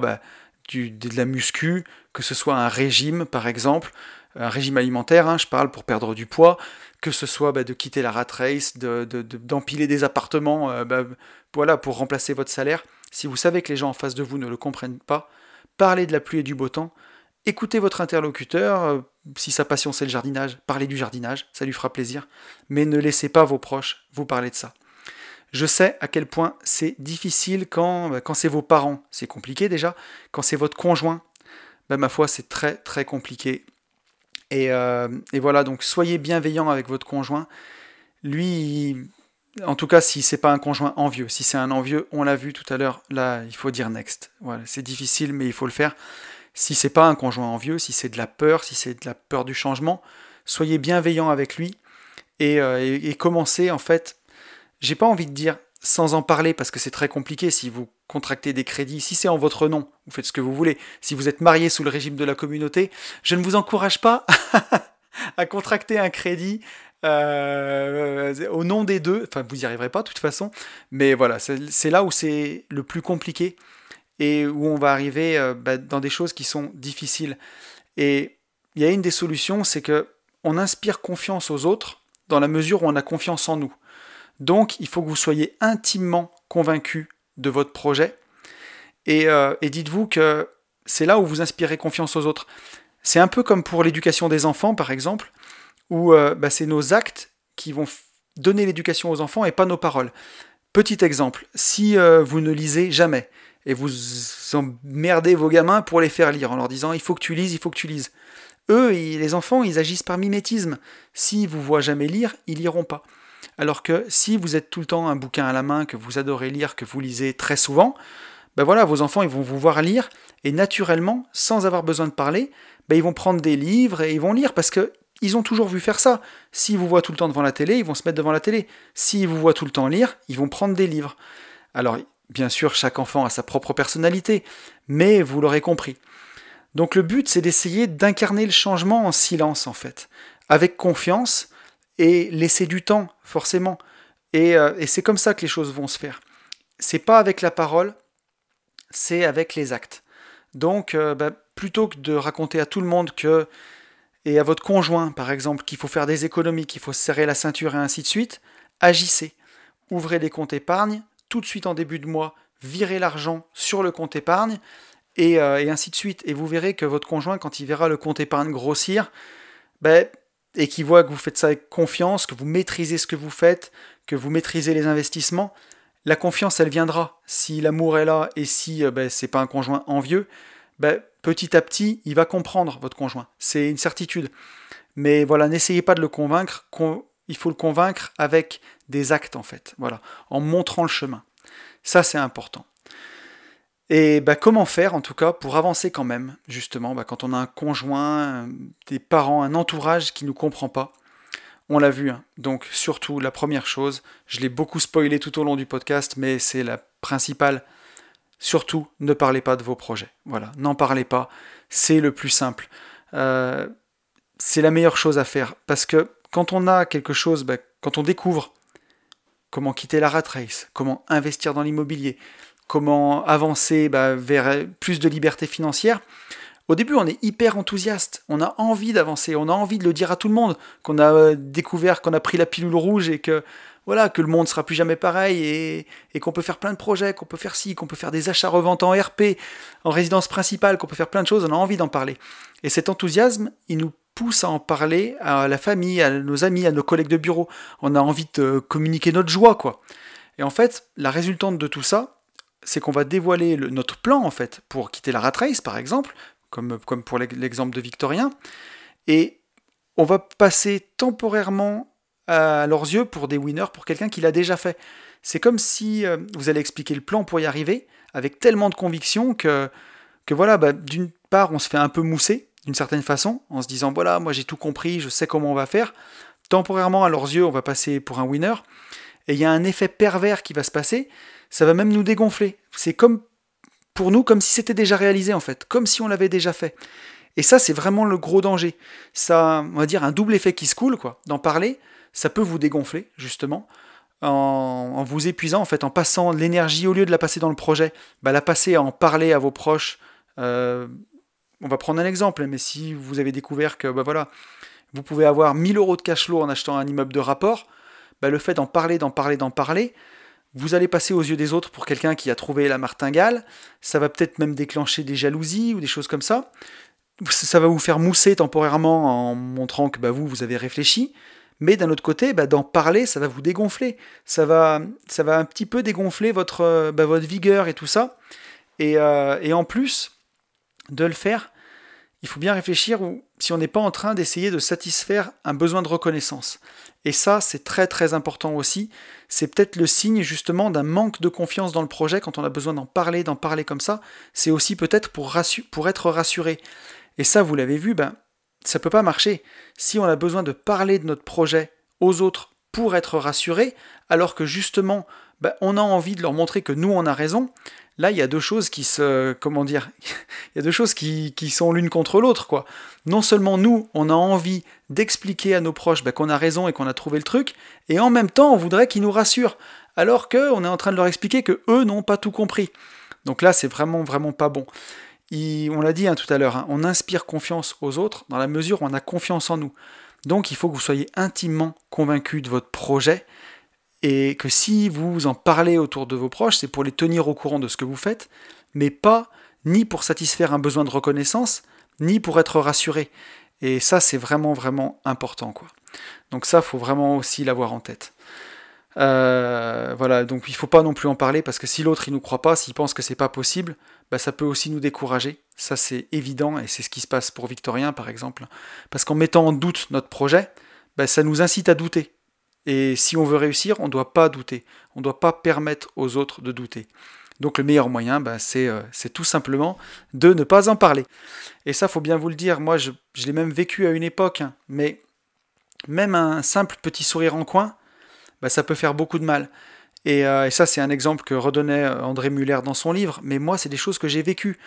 de la muscu, que ce soit un régime par exemple, un régime alimentaire, hein, je parle pour perdre du poids, que ce soit de quitter la rat race, d'empiler des appartements voilà, pour remplacer votre salaire. Si vous savez que les gens en face de vous ne le comprennent pas, parlez de la pluie et du beau temps, écoutez votre interlocuteur, si sa passion c'est le jardinage, parlez du jardinage, ça lui fera plaisir, mais ne laissez pas vos proches vous parler de ça. Je sais à quel point c'est difficile quand c'est vos parents, c'est compliqué déjà, quand c'est votre conjoint, ma foi c'est très très compliqué. Et voilà, donc soyez bienveillant avec votre conjoint. Lui, en tout cas, si c'est pas un conjoint envieux, si c'est un envieux, on l'a vu tout à l'heure, là, il faut dire next. Voilà, c'est difficile, mais il faut le faire. Si c'est pas un conjoint envieux, si c'est de la peur, si c'est de la peur du changement, soyez bienveillant avec lui et commencez, en fait, j'ai pas envie de dire sans en parler, parce que c'est très compliqué si vous contractez des crédits, si c'est en votre nom, vous faites ce que vous voulez. Si vous êtes marié sous le régime de la communauté, je ne vous encourage pas à contracter un crédit au nom des deux, enfin vous n'y arriverez pas de toute façon, mais voilà, c'est là où c'est le plus compliqué et où on va arriver dans des choses qui sont difficiles. Et il y a une des solutions, c'est que on inspire confiance aux autres dans la mesure où on a confiance en nous. Donc il faut que vous soyez intimement convaincu de votre projet et dites-vous que c'est là où vous inspirez confiance aux autres. C'est un peu comme pour l'éducation des enfants par exemple. où c'est nos actes qui vont donner l'éducation aux enfants et pas nos paroles. Petit exemple, si vous ne lisez jamais et vous emmerdez vos gamins pour les faire lire en leur disant il faut que tu lises, il faut que tu lises. Eux, les enfants, ils agissent par mimétisme. S'ils vous voient jamais lire, ils liront pas. Alors que si vous êtes tout le temps un bouquin à la main, que vous adorez lire, que vous lisez très souvent, vos enfants ils vont vous voir lire et naturellement, sans avoir besoin de parler, ils vont prendre des livres et ils vont lire parce que ils ont toujours vu faire ça. S'ils vous voient tout le temps devant la télé, ils vont se mettre devant la télé. S'ils vous voient tout le temps lire, ils vont prendre des livres. Alors, bien sûr, chaque enfant a sa propre personnalité, mais vous l'aurez compris. Donc le but, c'est d'essayer d'incarner le changement en silence, en fait, avec confiance et laisser du temps, forcément. Et c'est comme ça que les choses vont se faire. C'est pas avec la parole, c'est avec les actes. Donc, plutôt que de raconter à tout le monde et à votre conjoint, par exemple, qu'il faut faire des économies, qu'il faut se serrer la ceinture et ainsi de suite, agissez. Ouvrez des comptes épargne, tout de suite en début de mois, virez l'argent sur le compte épargne, et ainsi de suite. Et vous verrez que votre conjoint, quand il verra le compte épargne grossir, et qu'il voit que vous faites ça avec confiance, que vous maîtrisez ce que vous faites, que vous maîtrisez les investissements, la confiance, elle viendra. Si l'amour est là, et si c'est pas un conjoint envieux, petit à petit, il va comprendre, votre conjoint. C'est une certitude. Mais voilà, n'essayez pas de le convaincre. Il faut le convaincre avec des actes, en fait. Voilà, en montrant le chemin. Ça, c'est important. Et comment faire, en tout cas, pour avancer quand même, justement, quand on a un conjoint, des parents, un entourage qui ne nous comprend pas. On l'a vu, hein. Donc surtout, la première chose, je l'ai beaucoup spoilé tout au long du podcast, mais c'est la principale. Surtout, ne parlez pas de vos projets. Voilà, n'en parlez pas. C'est le plus simple. C'est la meilleure chose à faire. Parce que quand on a quelque chose, quand on découvre comment quitter la rat race, comment investir dans l'immobilier, comment avancer vers plus de liberté financière, au début, on est hyper enthousiaste. On a envie d'avancer. On a envie de le dire à tout le monde. Qu'on a découvert, qu'on a pris la pilule rouge et que le monde sera plus jamais pareil et qu'on peut faire plein de projets, qu'on peut faire ci, qu'on peut faire des achats-reventes en RP, en résidence principale, qu'on peut faire plein de choses, on a envie d'en parler. Et cet enthousiasme, il nous pousse à en parler à la famille, à nos amis, à nos collègues de bureau. On a envie de communiquer notre joie, quoi. Et en fait, la résultante de tout ça, c'est qu'on va dévoiler notre plan, en fait, pour quitter la rat race, par exemple, comme pour l'exemple de Victorien, et on va passer temporairement à leurs yeux pour des winners, pour quelqu'un qui l'a déjà fait. C'est comme si vous allez expliquer le plan pour y arriver, avec tellement de conviction que d'une part, on se fait un peu mousser, d'une certaine façon, en se disant, voilà, moi j'ai tout compris, je sais comment on va faire. Temporairement, à leurs yeux, on va passer pour un winner, et il y a un effet pervers qui va se passer, ça va même nous dégonfler. C'est comme pour nous, comme si c'était déjà réalisé, en fait, comme si on l'avait déjà fait. Et ça, c'est vraiment le gros danger. Ça, on va dire, un double effet qui se coule, quoi. D'en parler, ça peut vous dégonfler, justement, en vous épuisant, en fait, en passant l'énergie, au lieu de la passer dans le projet, la passer à en parler à vos proches. On va prendre un exemple, mais si vous avez découvert que, vous pouvez avoir 1000 € de cash flow en achetant un immeuble de rapport, le fait d'en parler, vous allez passer aux yeux des autres pour quelqu'un qui a trouvé la martingale, ça va peut-être même déclencher des jalousies ou des choses comme ça. Ça va vous faire mousser temporairement en montrant que vous avez réfléchi, mais d'un autre côté, d'en parler, ça va vous dégonfler. Ça va un petit peu dégonfler votre vigueur et tout ça. Et en plus de le faire, il faut bien réfléchir si on n'est pas en train d'essayer de satisfaire un besoin de reconnaissance. Et ça, c'est très très important aussi. C'est peut-être le signe justement d'un manque de confiance dans le projet quand on a besoin d'en parler comme ça. C'est aussi peut-être pour être rassuré. Et ça, vous l'avez vu, ça peut pas marcher. Si on a besoin de parler de notre projet aux autres pour être rassuré, alors que justement, on a envie de leur montrer que nous, on a raison, là, il y a deux choses qui sont l'une contre l'autre, quoi. Non seulement nous, on a envie d'expliquer à nos proches qu'on a raison et qu'on a trouvé le truc, et en même temps, on voudrait qu'ils nous rassurent, alors qu'on est en train de leur expliquer que eux n'ont pas tout compris. Donc là, c'est vraiment, vraiment pas bon. On l'a dit tout à l'heure, on inspire confiance aux autres dans la mesure où on a confiance en nous. Donc il faut que vous soyez intimement convaincus de votre projet, et que si vous en parlez autour de vos proches, c'est pour les tenir au courant de ce que vous faites, mais pas ni pour satisfaire un besoin de reconnaissance, ni pour être rassuré. Et ça, c'est vraiment, vraiment important, quoi. Donc ça, faut vraiment aussi l'avoir en tête. Voilà, donc il faut pas non plus en parler, parce que si l'autre il nous croit pas, s'il pense que c'est pas possible, bah, ça peut aussi nous décourager. Ça, c'est évident, et c'est ce qui se passe pour Victorien, par exemple. Parce qu'en mettant en doute notre projet, bah, ça nous incite à douter. Et si on veut réussir, on ne doit pas douter. On ne doit pas permettre aux autres de douter. Donc le meilleur moyen, bah, c'est tout simplement de ne pas en parler. Et ça, faut bien vous le dire, moi je l'ai même vécu à une époque, hein, mais même un simple petit sourire en coin, bah, ça peut faire beaucoup de mal. Et ça, c'est un exemple que redonnait André Muller dans son livre, mais moi, c'est des choses que j'ai vécues.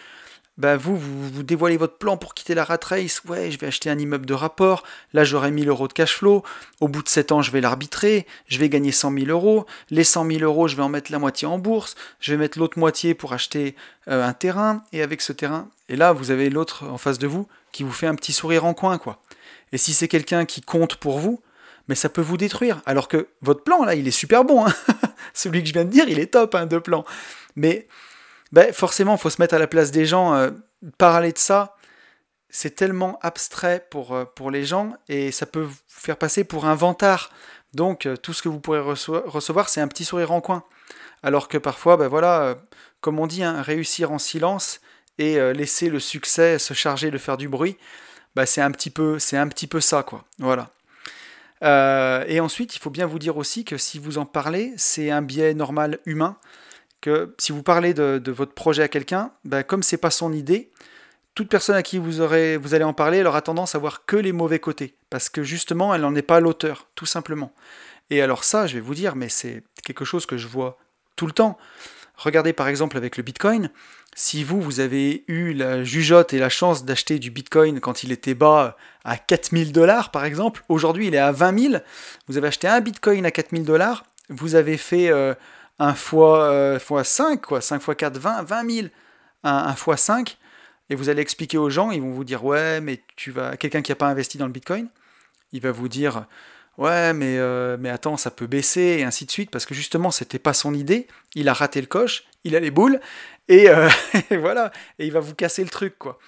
Bah vous dévoilez votre plan pour quitter la rat race. Ouais, je vais acheter un immeuble de rapport. Là, j'aurai 1000 euros de cash flow. Au bout de 7 ans, je vais l'arbitrer. Je vais gagner 100 000 euros. Les 100 000 euros, je vais en mettre la moitié en bourse. Je vais mettre l'autre moitié pour acheter un terrain. Et avec ce terrain, et là, vous avez l'autre en face de vous qui vous fait un petit sourire en coin, quoi. Et si c'est quelqu'un qui compte pour vous, mais ça peut vous détruire. Alors que votre plan, là, il est super bon, hein. Celui que je viens de dire, il est top, hein, de plan. Mais ben, forcément, il faut se mettre à la place des gens. Parler de ça, c'est tellement abstrait pour les gens, et ça peut vous faire passer pour un vantard. Donc, tout ce que vous pourrez recevoir, c'est un petit sourire en coin. Alors que parfois, ben voilà, comme on dit, hein, réussir en silence et laisser le succès se charger de faire du bruit, ben, c'est un petit peu ça, quoi. Voilà. Et ensuite, il faut bien vous dire aussi que si vous en parlez, c'est un biais normal humain, que si vous parlez de votre projet à quelqu'un, ben, comme c'est pas son idée, toute personne à qui vous allez en parler, elle aura tendance à voir que les mauvais côtés, parce que justement, elle n'en est pas l'auteur, tout simplement. Et alors ça, je vais vous dire, mais c'est quelque chose que je vois tout le temps. Regardez par exemple avec le Bitcoin, si vous avez eu la jugeote et la chance d'acheter du Bitcoin quand il était bas à 4000 $, par exemple, aujourd'hui il est à 20 000, vous avez acheté un Bitcoin à 4000 $, vous avez fait un fois 5, quoi, 5 fois 4, 20 000, un fois 5, et vous allez expliquer aux gens, ils vont vous dire, ouais, mais quelqu'un qui n'a pas investi dans le Bitcoin, il va vous dire, ouais, mais attends, ça peut baisser, et ainsi de suite, parce que justement, c'était pas son idée, il a raté le coche, il a les boules, et, et voilà, et il va vous casser le truc, quoi.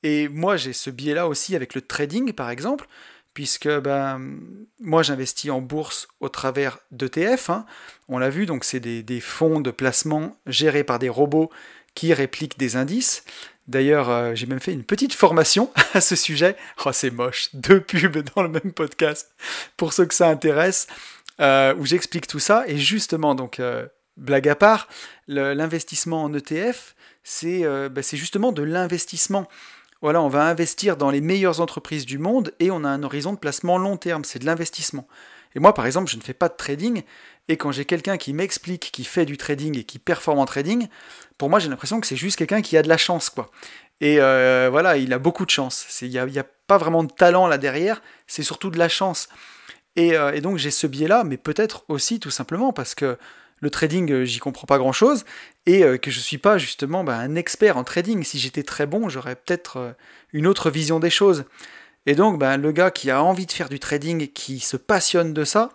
Et moi, j'ai ce biais-là aussi avec le trading, par exemple, puisque ben, moi, j'investis en bourse au travers d'ETF, hein. On l'a vu, donc c'est des fonds de placement gérés par des robots qui répliquent des indices. D'ailleurs, j'ai même fait une petite formation à ce sujet. Oh, c'est moche, 2 pubs dans le même podcast, pour ceux que ça intéresse, où j'explique tout ça. Et justement, donc, blague à part, l'investissement en ETF, c'est justement de l'investissement. Voilà, on va investir dans les meilleures entreprises du monde et on a un horizon de placement long terme, c'est de l'investissement. Et moi, par exemple, je ne fais pas de trading, et quand j'ai quelqu'un qui m'explique qui fait du trading et qui performe en trading, pour moi, j'ai l'impression que c'est juste quelqu'un qui a de la chance, quoi. Et voilà, il a beaucoup de chance. Il n'y a pas vraiment de talent là derrière, c'est surtout de la chance. Et donc, j'ai ce biais-là, mais peut-être aussi tout simplement parce que le trading, j'y comprends pas grand-chose, et que je suis pas justement un expert en trading. Si j'étais très bon, j'aurais peut-être une autre vision des choses. Et donc, le gars qui a envie de faire du trading, qui se passionne de ça,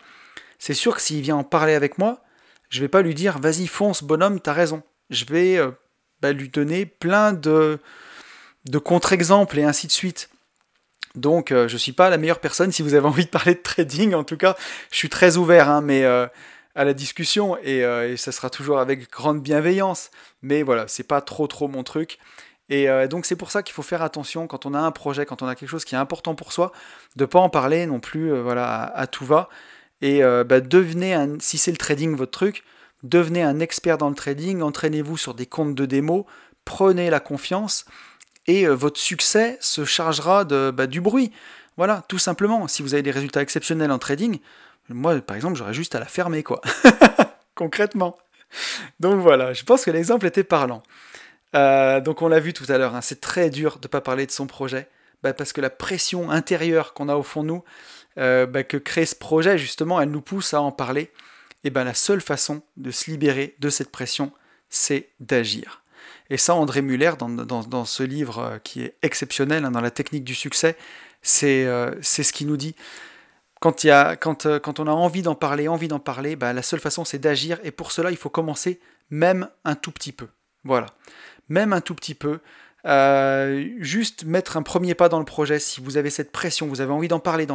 c'est sûr que s'il vient en parler avec moi, je vais pas lui dire « Vas-y, fonce, bonhomme, t'as raison ». Je vais lui donner plein de contre-exemples et ainsi de suite. Donc, je suis pas la meilleure personne si vous avez envie de parler de trading. En tout cas, je suis très ouvert, hein, mais à la discussion, et ça sera toujours avec grande bienveillance. Mais voilà, c'est pas trop mon truc. Et donc c'est pour ça qu'il faut faire attention quand on a un projet, quand on a quelque chose qui est important pour soi, de pas en parler non plus à tout va. Et si c'est le trading votre truc, devenez un expert dans le trading, entraînez-vous sur des comptes de démo, prenez la confiance, et votre succès se chargera du bruit. Voilà, tout simplement. Si vous avez des résultats exceptionnels en trading, moi par exemple j'aurais juste à la fermer, quoi. Concrètement. Donc voilà, je pense que l'exemple était parlant. Donc on l'a vu tout à l'heure, hein, c'est très dur de ne pas parler de son projet, parce que la pression intérieure qu'on a au fond de nous, que crée ce projet, justement, elle nous pousse à en parler. Et la seule façon de se libérer de cette pression, c'est d'agir. Et ça, André Muller, dans ce livre qui est exceptionnel, hein, dans la technique du succès, c'est ce qu'il nous dit. Quand on a envie d'en parler, la seule façon, c'est d'agir. Et pour cela, il faut commencer même un tout petit peu. Voilà. Même un tout petit peu. Juste mettre un premier pas dans le projet. Si vous avez cette pression, vous avez envie d'en parler,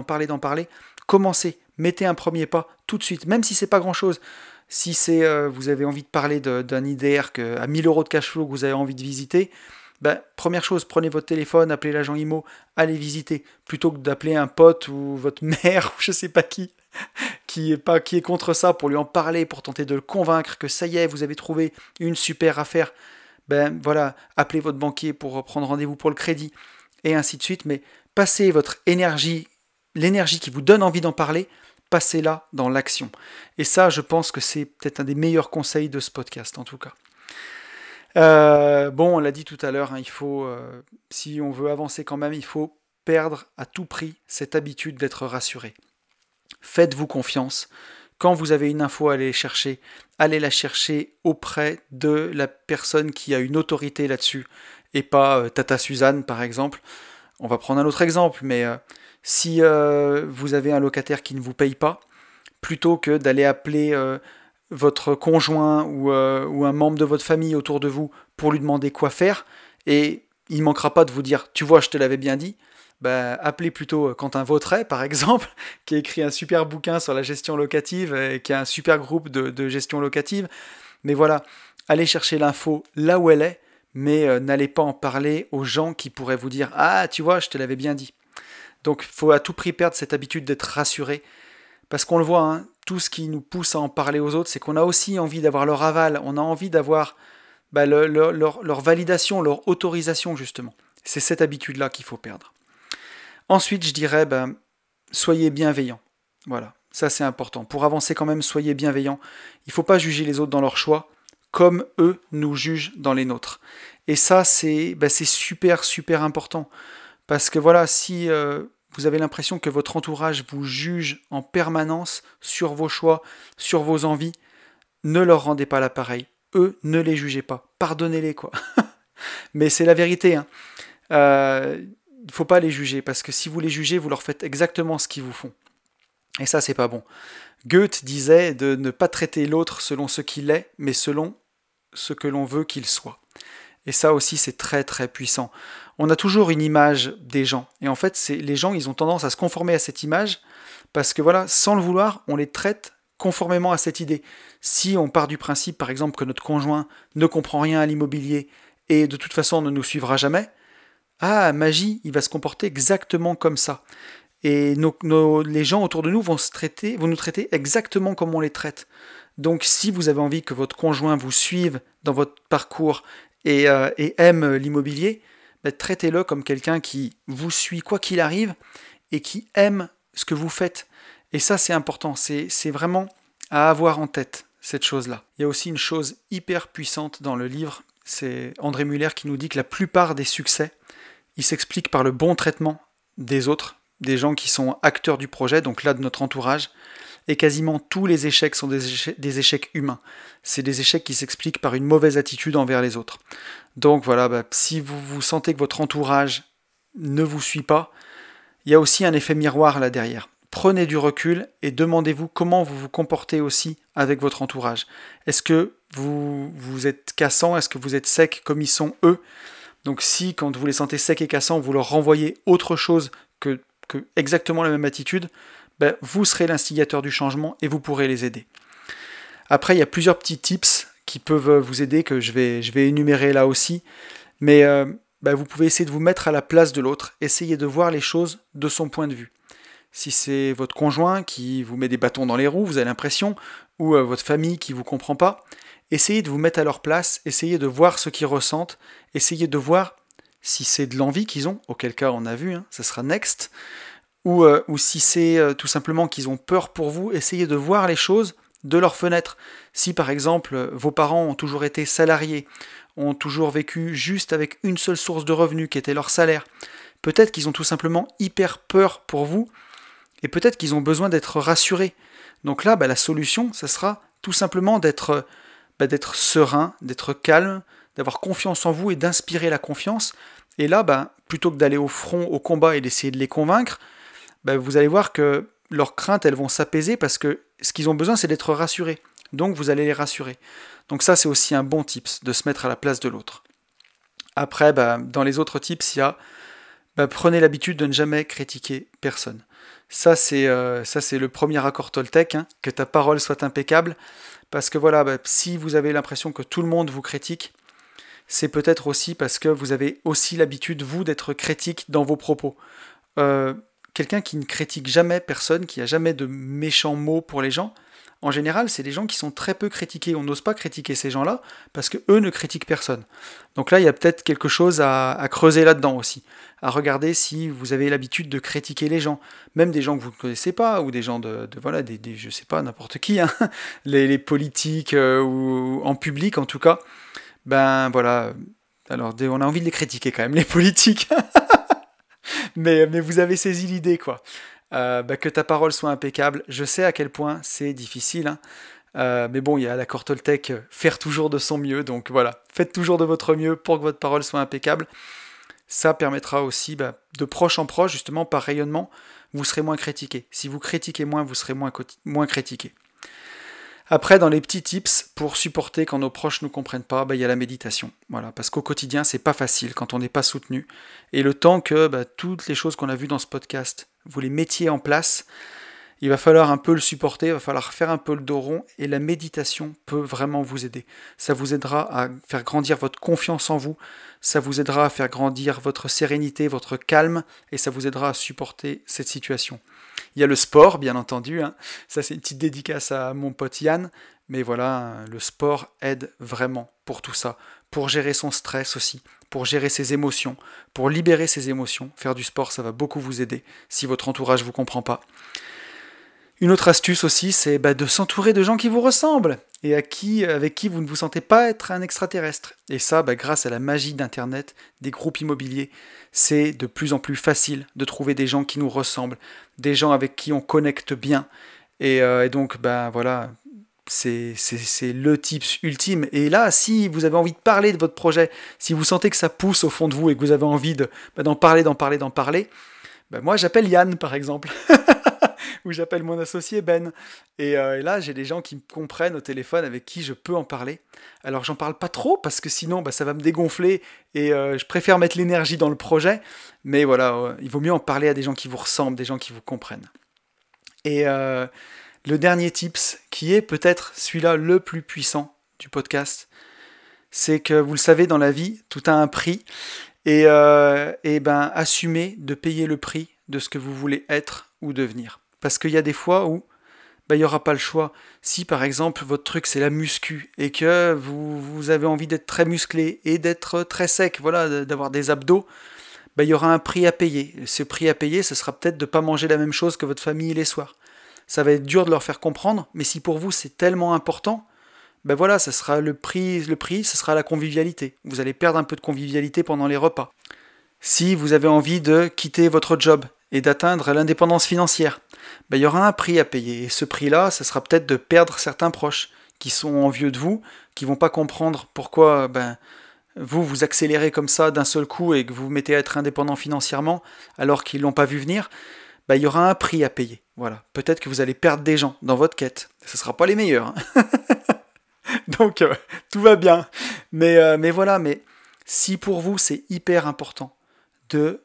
commencez, mettez un premier pas tout de suite, même si c'est pas grand-chose. Si vous avez envie de parler d'un IDR à 1000 euros de cash flow que vous avez envie de visiter, première chose, prenez votre téléphone, appelez l'agent IMO, allez visiter, plutôt que d'appeler un pote ou votre mère ou je sais pas qui est contre ça, pour lui en parler, pour tenter de le convaincre que ça y est, vous avez trouvé une super affaire. Voilà, appelez votre banquier pour prendre rendez-vous pour le crédit, et ainsi de suite, mais passez votre énergie, l'énergie qui vous donne envie d'en parler, passez-la dans l'action. Et ça, je pense que c'est peut-être un des meilleurs conseils de ce podcast, en tout cas. On l'a dit tout à l'heure, il faut, si on veut avancer quand même, il faut perdre à tout prix cette habitude d'être rassuré. Faites-vous confiance. Quand vous avez une info à aller chercher, allez la chercher auprès de la personne qui a une autorité là-dessus, et pas Tata Suzanne par exemple. On va prendre un autre exemple, mais si vous avez un locataire qui ne vous paye pas, plutôt que d'aller appeler votre conjoint ou un membre de votre famille autour de vous pour lui demander quoi faire, et il ne manquera pas de vous dire « tu vois, je te l'avais bien dit », appelez plutôt Quentin Vautret, par exemple, qui a écrit un super bouquin sur la gestion locative et qui a un super groupe de gestion locative. Mais voilà, allez chercher l'info là où elle est, mais n'allez pas en parler aux gens qui pourraient vous dire « ah, tu vois, je te l'avais bien dit ». Donc, il faut à tout prix perdre cette habitude d'être rassuré, parce qu'on le voit, hein, tout ce qui nous pousse à en parler aux autres, c'est qu'on a aussi envie d'avoir leur aval, on a envie d'avoir leur validation, leur autorisation, justement. C'est cette habitude-là qu'il faut perdre. Ensuite, je dirais, soyez bienveillants. Voilà, ça c'est important. Pour avancer quand même, soyez bienveillants. Il ne faut pas juger les autres dans leurs choix, comme eux nous jugent dans les nôtres. Et ça, c'est super, super important. Parce que voilà, si vous avez l'impression que votre entourage vous juge en permanence sur vos choix, sur vos envies, ne leur rendez pas l'appareil. Eux, ne les jugez pas. Pardonnez-les, quoi. Mais c'est la vérité, hein. Il ne faut pas les juger, parce que si vous les jugez, vous leur faites exactement ce qu'ils vous font. Et ça, c'est pas bon. Goethe disait de ne pas traiter l'autre selon ce qu'il est, mais selon ce que l'on veut qu'il soit. Et ça aussi, c'est très très puissant. On a toujours une image des gens. Et en fait, les gens, ils ont tendance à se conformer à cette image, parce que voilà, sans le vouloir, on les traite conformément à cette idée. Si on part du principe, par exemple, que notre conjoint ne comprend rien à l'immobilier, et de toute façon ne nous suivra jamais, ah, magie, il va se comporter exactement comme ça. Et les gens autour de nous vont nous traiter exactement comme on les traite. Donc si vous avez envie que votre conjoint vous suive dans votre parcours et aime l'immobilier, traitez-le comme quelqu'un qui vous suit quoi qu'il arrive et qui aime ce que vous faites. Et ça, c'est important. C'est vraiment à avoir en tête, cette chose-là. Il y a aussi une chose hyper puissante dans le livre. C'est André Muller qui nous dit que la plupart des succès, ils s'expliquent par le bon traitement des autres, des gens qui sont acteurs du projet, donc là de notre entourage, et quasiment tous les échecs sont des échecs humains. C'est des échecs qui s'expliquent par une mauvaise attitude envers les autres. Donc voilà, si vous sentez que votre entourage ne vous suit pas, il y a aussi un effet miroir là derrière. Prenez du recul et demandez-vous comment vous vous comportez aussi avec votre entourage. Est-ce que vous êtes cassant? Est-ce que vous êtes sec comme ils sont eux? Donc si, quand vous les sentez secs et cassants, vous leur renvoyez autre chose que exactement la même attitude, vous serez l'instigateur du changement et vous pourrez les aider. Après, il y a plusieurs petits tips qui peuvent vous aider, que je vais énumérer là aussi, mais vous pouvez essayer de vous mettre à la place de l'autre, essayer de voir les choses de son point de vue. Si c'est votre conjoint qui vous met des bâtons dans les roues, vous avez l'impression, ou votre famille qui ne vous comprend pas, essayez de vous mettre à leur place, essayez de voir ce qu'ils ressentent, essayez de voir si c'est de l'envie qu'ils ont, auquel cas on a vu, ça sera next, ou si c'est tout simplement qu'ils ont peur pour vous, essayez de voir les choses de leur fenêtre. Si par exemple vos parents ont toujours été salariés, ont toujours vécu juste avec une seule source de revenus qui était leur salaire, peut-être qu'ils ont tout simplement hyper peur pour vous, et peut-être qu'ils ont besoin d'être rassurés. Donc là, la solution, ça sera tout simplement d'être serein, d'être calme, d'avoir confiance en vous et d'inspirer la confiance. Et là, plutôt que d'aller au front, au combat et d'essayer de les convaincre, vous allez voir que leurs craintes, elles vont s'apaiser parce que ce qu'ils ont besoin, c'est d'être rassurés. Donc vous allez les rassurer. Donc ça, c'est aussi un bon tips, de se mettre à la place de l'autre. Après, dans les autres tips, il y a prenez l'habitude de ne jamais critiquer personne. Ça c'est le premier accord Toltec, hein, que ta parole soit impeccable, parce que voilà, si vous avez l'impression que tout le monde vous critique, c'est peut-être aussi parce que vous avez aussi l'habitude, vous, d'être critique dans vos propos. Euh, Quelqu'un qui ne critique jamais personne, qui a jamais de méchants mots pour les gens, en général, c'est des gens qui sont très peu critiqués. On n'ose pas critiquer ces gens-là parce que eux ne critiquent personne. Donc là, il y a peut-être quelque chose à creuser là-dedans aussi, à regarder si vous avez l'habitude de critiquer les gens, même des gens que vous ne connaissez pas ou des gens voilà, je sais pas, n'importe qui, hein, les politiques ou en public en tout cas. Ben voilà. Alors, on a envie de les critiquer quand même, les politiques. Mais vous avez saisi l'idée, quoi. Que ta parole soit impeccable. Je sais à quel point c'est difficile, hein. Mais bon, il y a l'accord Toltec, faire toujours de son mieux. Donc voilà, faites toujours de votre mieux pour que votre parole soit impeccable. Ça permettra aussi, de proche en proche, justement, par rayonnement, vous serez moins critiqué. Si vous critiquez moins, vous serez moins critiqué. Après, dans les petits tips pour supporter quand nos proches ne nous comprennent pas, il y a la méditation. Voilà, parce qu'au quotidien, c'est pas facile quand on n'est pas soutenu. Et le temps que toutes les choses qu'on a vues dans ce podcast, vous les mettiez en place, il va falloir un peu le supporter, il va falloir faire un peu le dos rond, et la méditation peut vraiment vous aider. Ça vous aidera à faire grandir votre confiance en vous, ça vous aidera à faire grandir votre sérénité, votre calme, et ça vous aidera à supporter cette situation. Il y a le sport, bien entendu, hein. Ça c'est une petite dédicace à mon pote Yann, mais voilà, le sport aide vraiment pour tout ça, pour gérer son stress aussi, pour gérer ses émotions, pour libérer ses émotions. Faire du sport, ça va beaucoup vous aider si votre entourage ne vous comprend pas. Une autre astuce aussi, c'est de s'entourer de gens qui vous ressemblent et avec qui vous ne vous sentez pas être un extraterrestre. Et ça, grâce à la magie d'Internet, des groupes immobiliers, c'est de plus en plus facile de trouver des gens qui nous ressemblent, des gens avec qui on connecte bien. Et donc, voilà, c'est le tips ultime. Et là, si vous avez envie de parler de votre projet, si vous sentez que ça pousse au fond de vous et que vous avez envie d'en parler, moi j'appelle Yann par exemple. Ou j'appelle mon associé Ben. Et là, j'ai des gens qui me comprennent au téléphone, avec qui je peux en parler. Alors, j'en parle pas trop, parce que sinon, ça va me dégonfler, et je préfère mettre l'énergie dans le projet. Mais voilà, il vaut mieux en parler à des gens qui vous ressemblent, des gens qui vous comprennent. Et le dernier tips, qui est peut-être celui-là le plus puissant du podcast, c'est que, vous le savez, dans la vie, tout a un prix. Et assumez de payer le prix de ce que vous voulez être ou devenir. Parce qu'il y a des fois où il n'y aura pas le choix. Si par exemple votre truc c'est la muscu et que vous avez envie d'être très musclé et d'être très sec, voilà, d'avoir des abdos, il y aura un prix à payer. Ce prix à payer, ce sera peut-être de ne pas manger la même chose que votre famille les soirs. Ça va être dur de leur faire comprendre, mais si pour vous c'est tellement important, voilà, ça sera le prix, ce sera la convivialité. Vous allez perdre un peu de convivialité pendant les repas. Si vous avez envie de quitter votre job et d'atteindre l'indépendance financière, il y aura un prix à payer. Et ce prix-là, ce sera peut-être de perdre certains proches qui sont envieux de vous, qui vont pas comprendre pourquoi vous accélérez comme ça d'un seul coup et que vous vous mettez à être indépendant financièrement alors qu'ils l'ont pas vu venir. Il y aura un prix à payer. Voilà. Peut-être que vous allez perdre des gens dans votre quête. Ce ne sera pas les meilleurs, hein. Donc, tout va bien. Mais voilà, si pour vous c'est hyper important de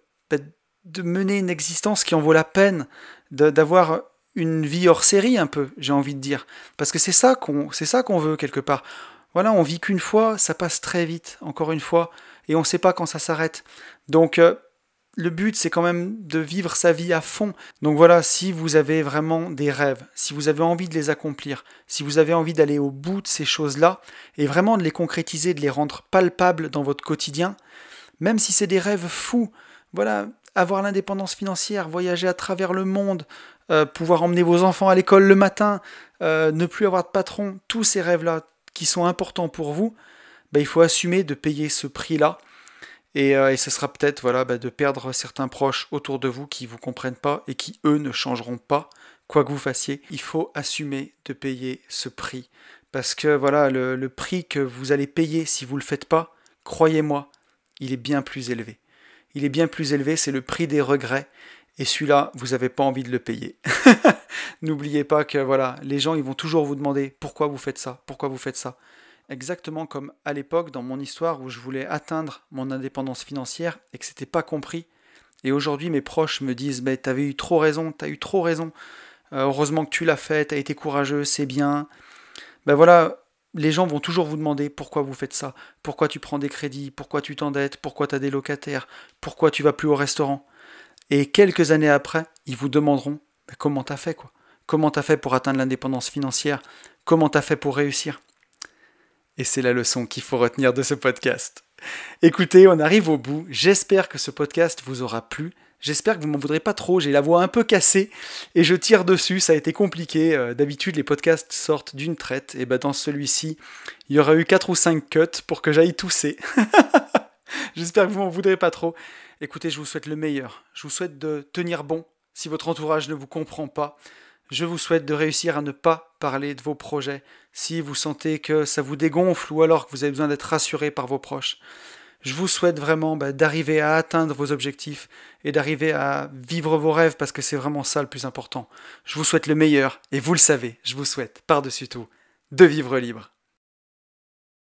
mener une existence qui en vaut la peine, d'avoir une vie hors série un peu, j'ai envie de dire. Parce que c'est ça qu'on veut quelque part. Voilà, on vit qu'une fois, ça passe très vite, encore une fois, et on ne sait pas quand ça s'arrête. Donc, le but, c'est quand même de vivre sa vie à fond. Donc voilà, si vous avez vraiment des rêves, si vous avez envie de les accomplir, si vous avez envie d'aller au bout de ces choses-là, et vraiment de les concrétiser, de les rendre palpables dans votre quotidien, même si c'est des rêves fous, voilà, avoir l'indépendance financière, voyager à travers le monde, pouvoir emmener vos enfants à l'école le matin, ne plus avoir de patron, tous ces rêves-là qui sont importants pour vous, il faut assumer de payer ce prix-là. Et ce sera peut-être de perdre certains proches autour de vous qui ne vous comprennent pas et qui, eux, ne changeront pas, quoi que vous fassiez. Il faut assumer de payer ce prix. Parce que voilà, le prix que vous allez payer si vous ne le faites pas, croyez-moi, il est bien plus élevé. Il est bien plus élevé, c'est le prix des regrets. Et celui-là, vous n'avez pas envie de le payer. N'oubliez pas que voilà, les gens ils vont toujours vous demander pourquoi vous faites ça, pourquoi vous faites ça. exactement comme à l'époque dans mon histoire où je voulais atteindre mon indépendance financière et que c'était pas compris. Et aujourd'hui, mes proches me disent, bah, t'avais eu trop raison, t'as eu trop raison. Heureusement que tu l'as fait, t'as été courageux, c'est bien. Ben voilà, les gens vont toujours vous demander pourquoi vous faites ça, pourquoi tu prends des crédits, pourquoi tu t'endettes, pourquoi t'as des locataires, pourquoi tu vas plus au restaurant. Et quelques années après, ils vous demanderont ben comment t'as fait quoi. Comment t'as fait pour atteindre l'indépendance financière? Comment t'as fait pour réussir? Et c'est la leçon qu'il faut retenir de ce podcast. Écoutez, on arrive au bout. J'espère que ce podcast vous aura plu. J'espère que vous m'en voudrez pas trop. J'ai la voix un peu cassée et je tire dessus. Ça a été compliqué. D'habitude, les podcasts sortent d'une traite. Et ben dans celui-ci, il y aura eu 4 ou 5 cuts pour que j'aille tousser. J'espère que vous m'en voudrez pas trop. Écoutez, je vous souhaite le meilleur. Je vous souhaite de tenir bon si votre entourage ne vous comprend pas. Je vous souhaite de réussir à ne pas parler de vos projets si vous sentez que ça vous dégonfle ou alors que vous avez besoin d'être rassuré par vos proches. Je vous souhaite vraiment d'arriver à atteindre vos objectifs et d'arriver à vivre vos rêves parce que c'est vraiment ça le plus important. Je vous souhaite le meilleur et vous le savez, je vous souhaite par-dessus tout de vivre libre.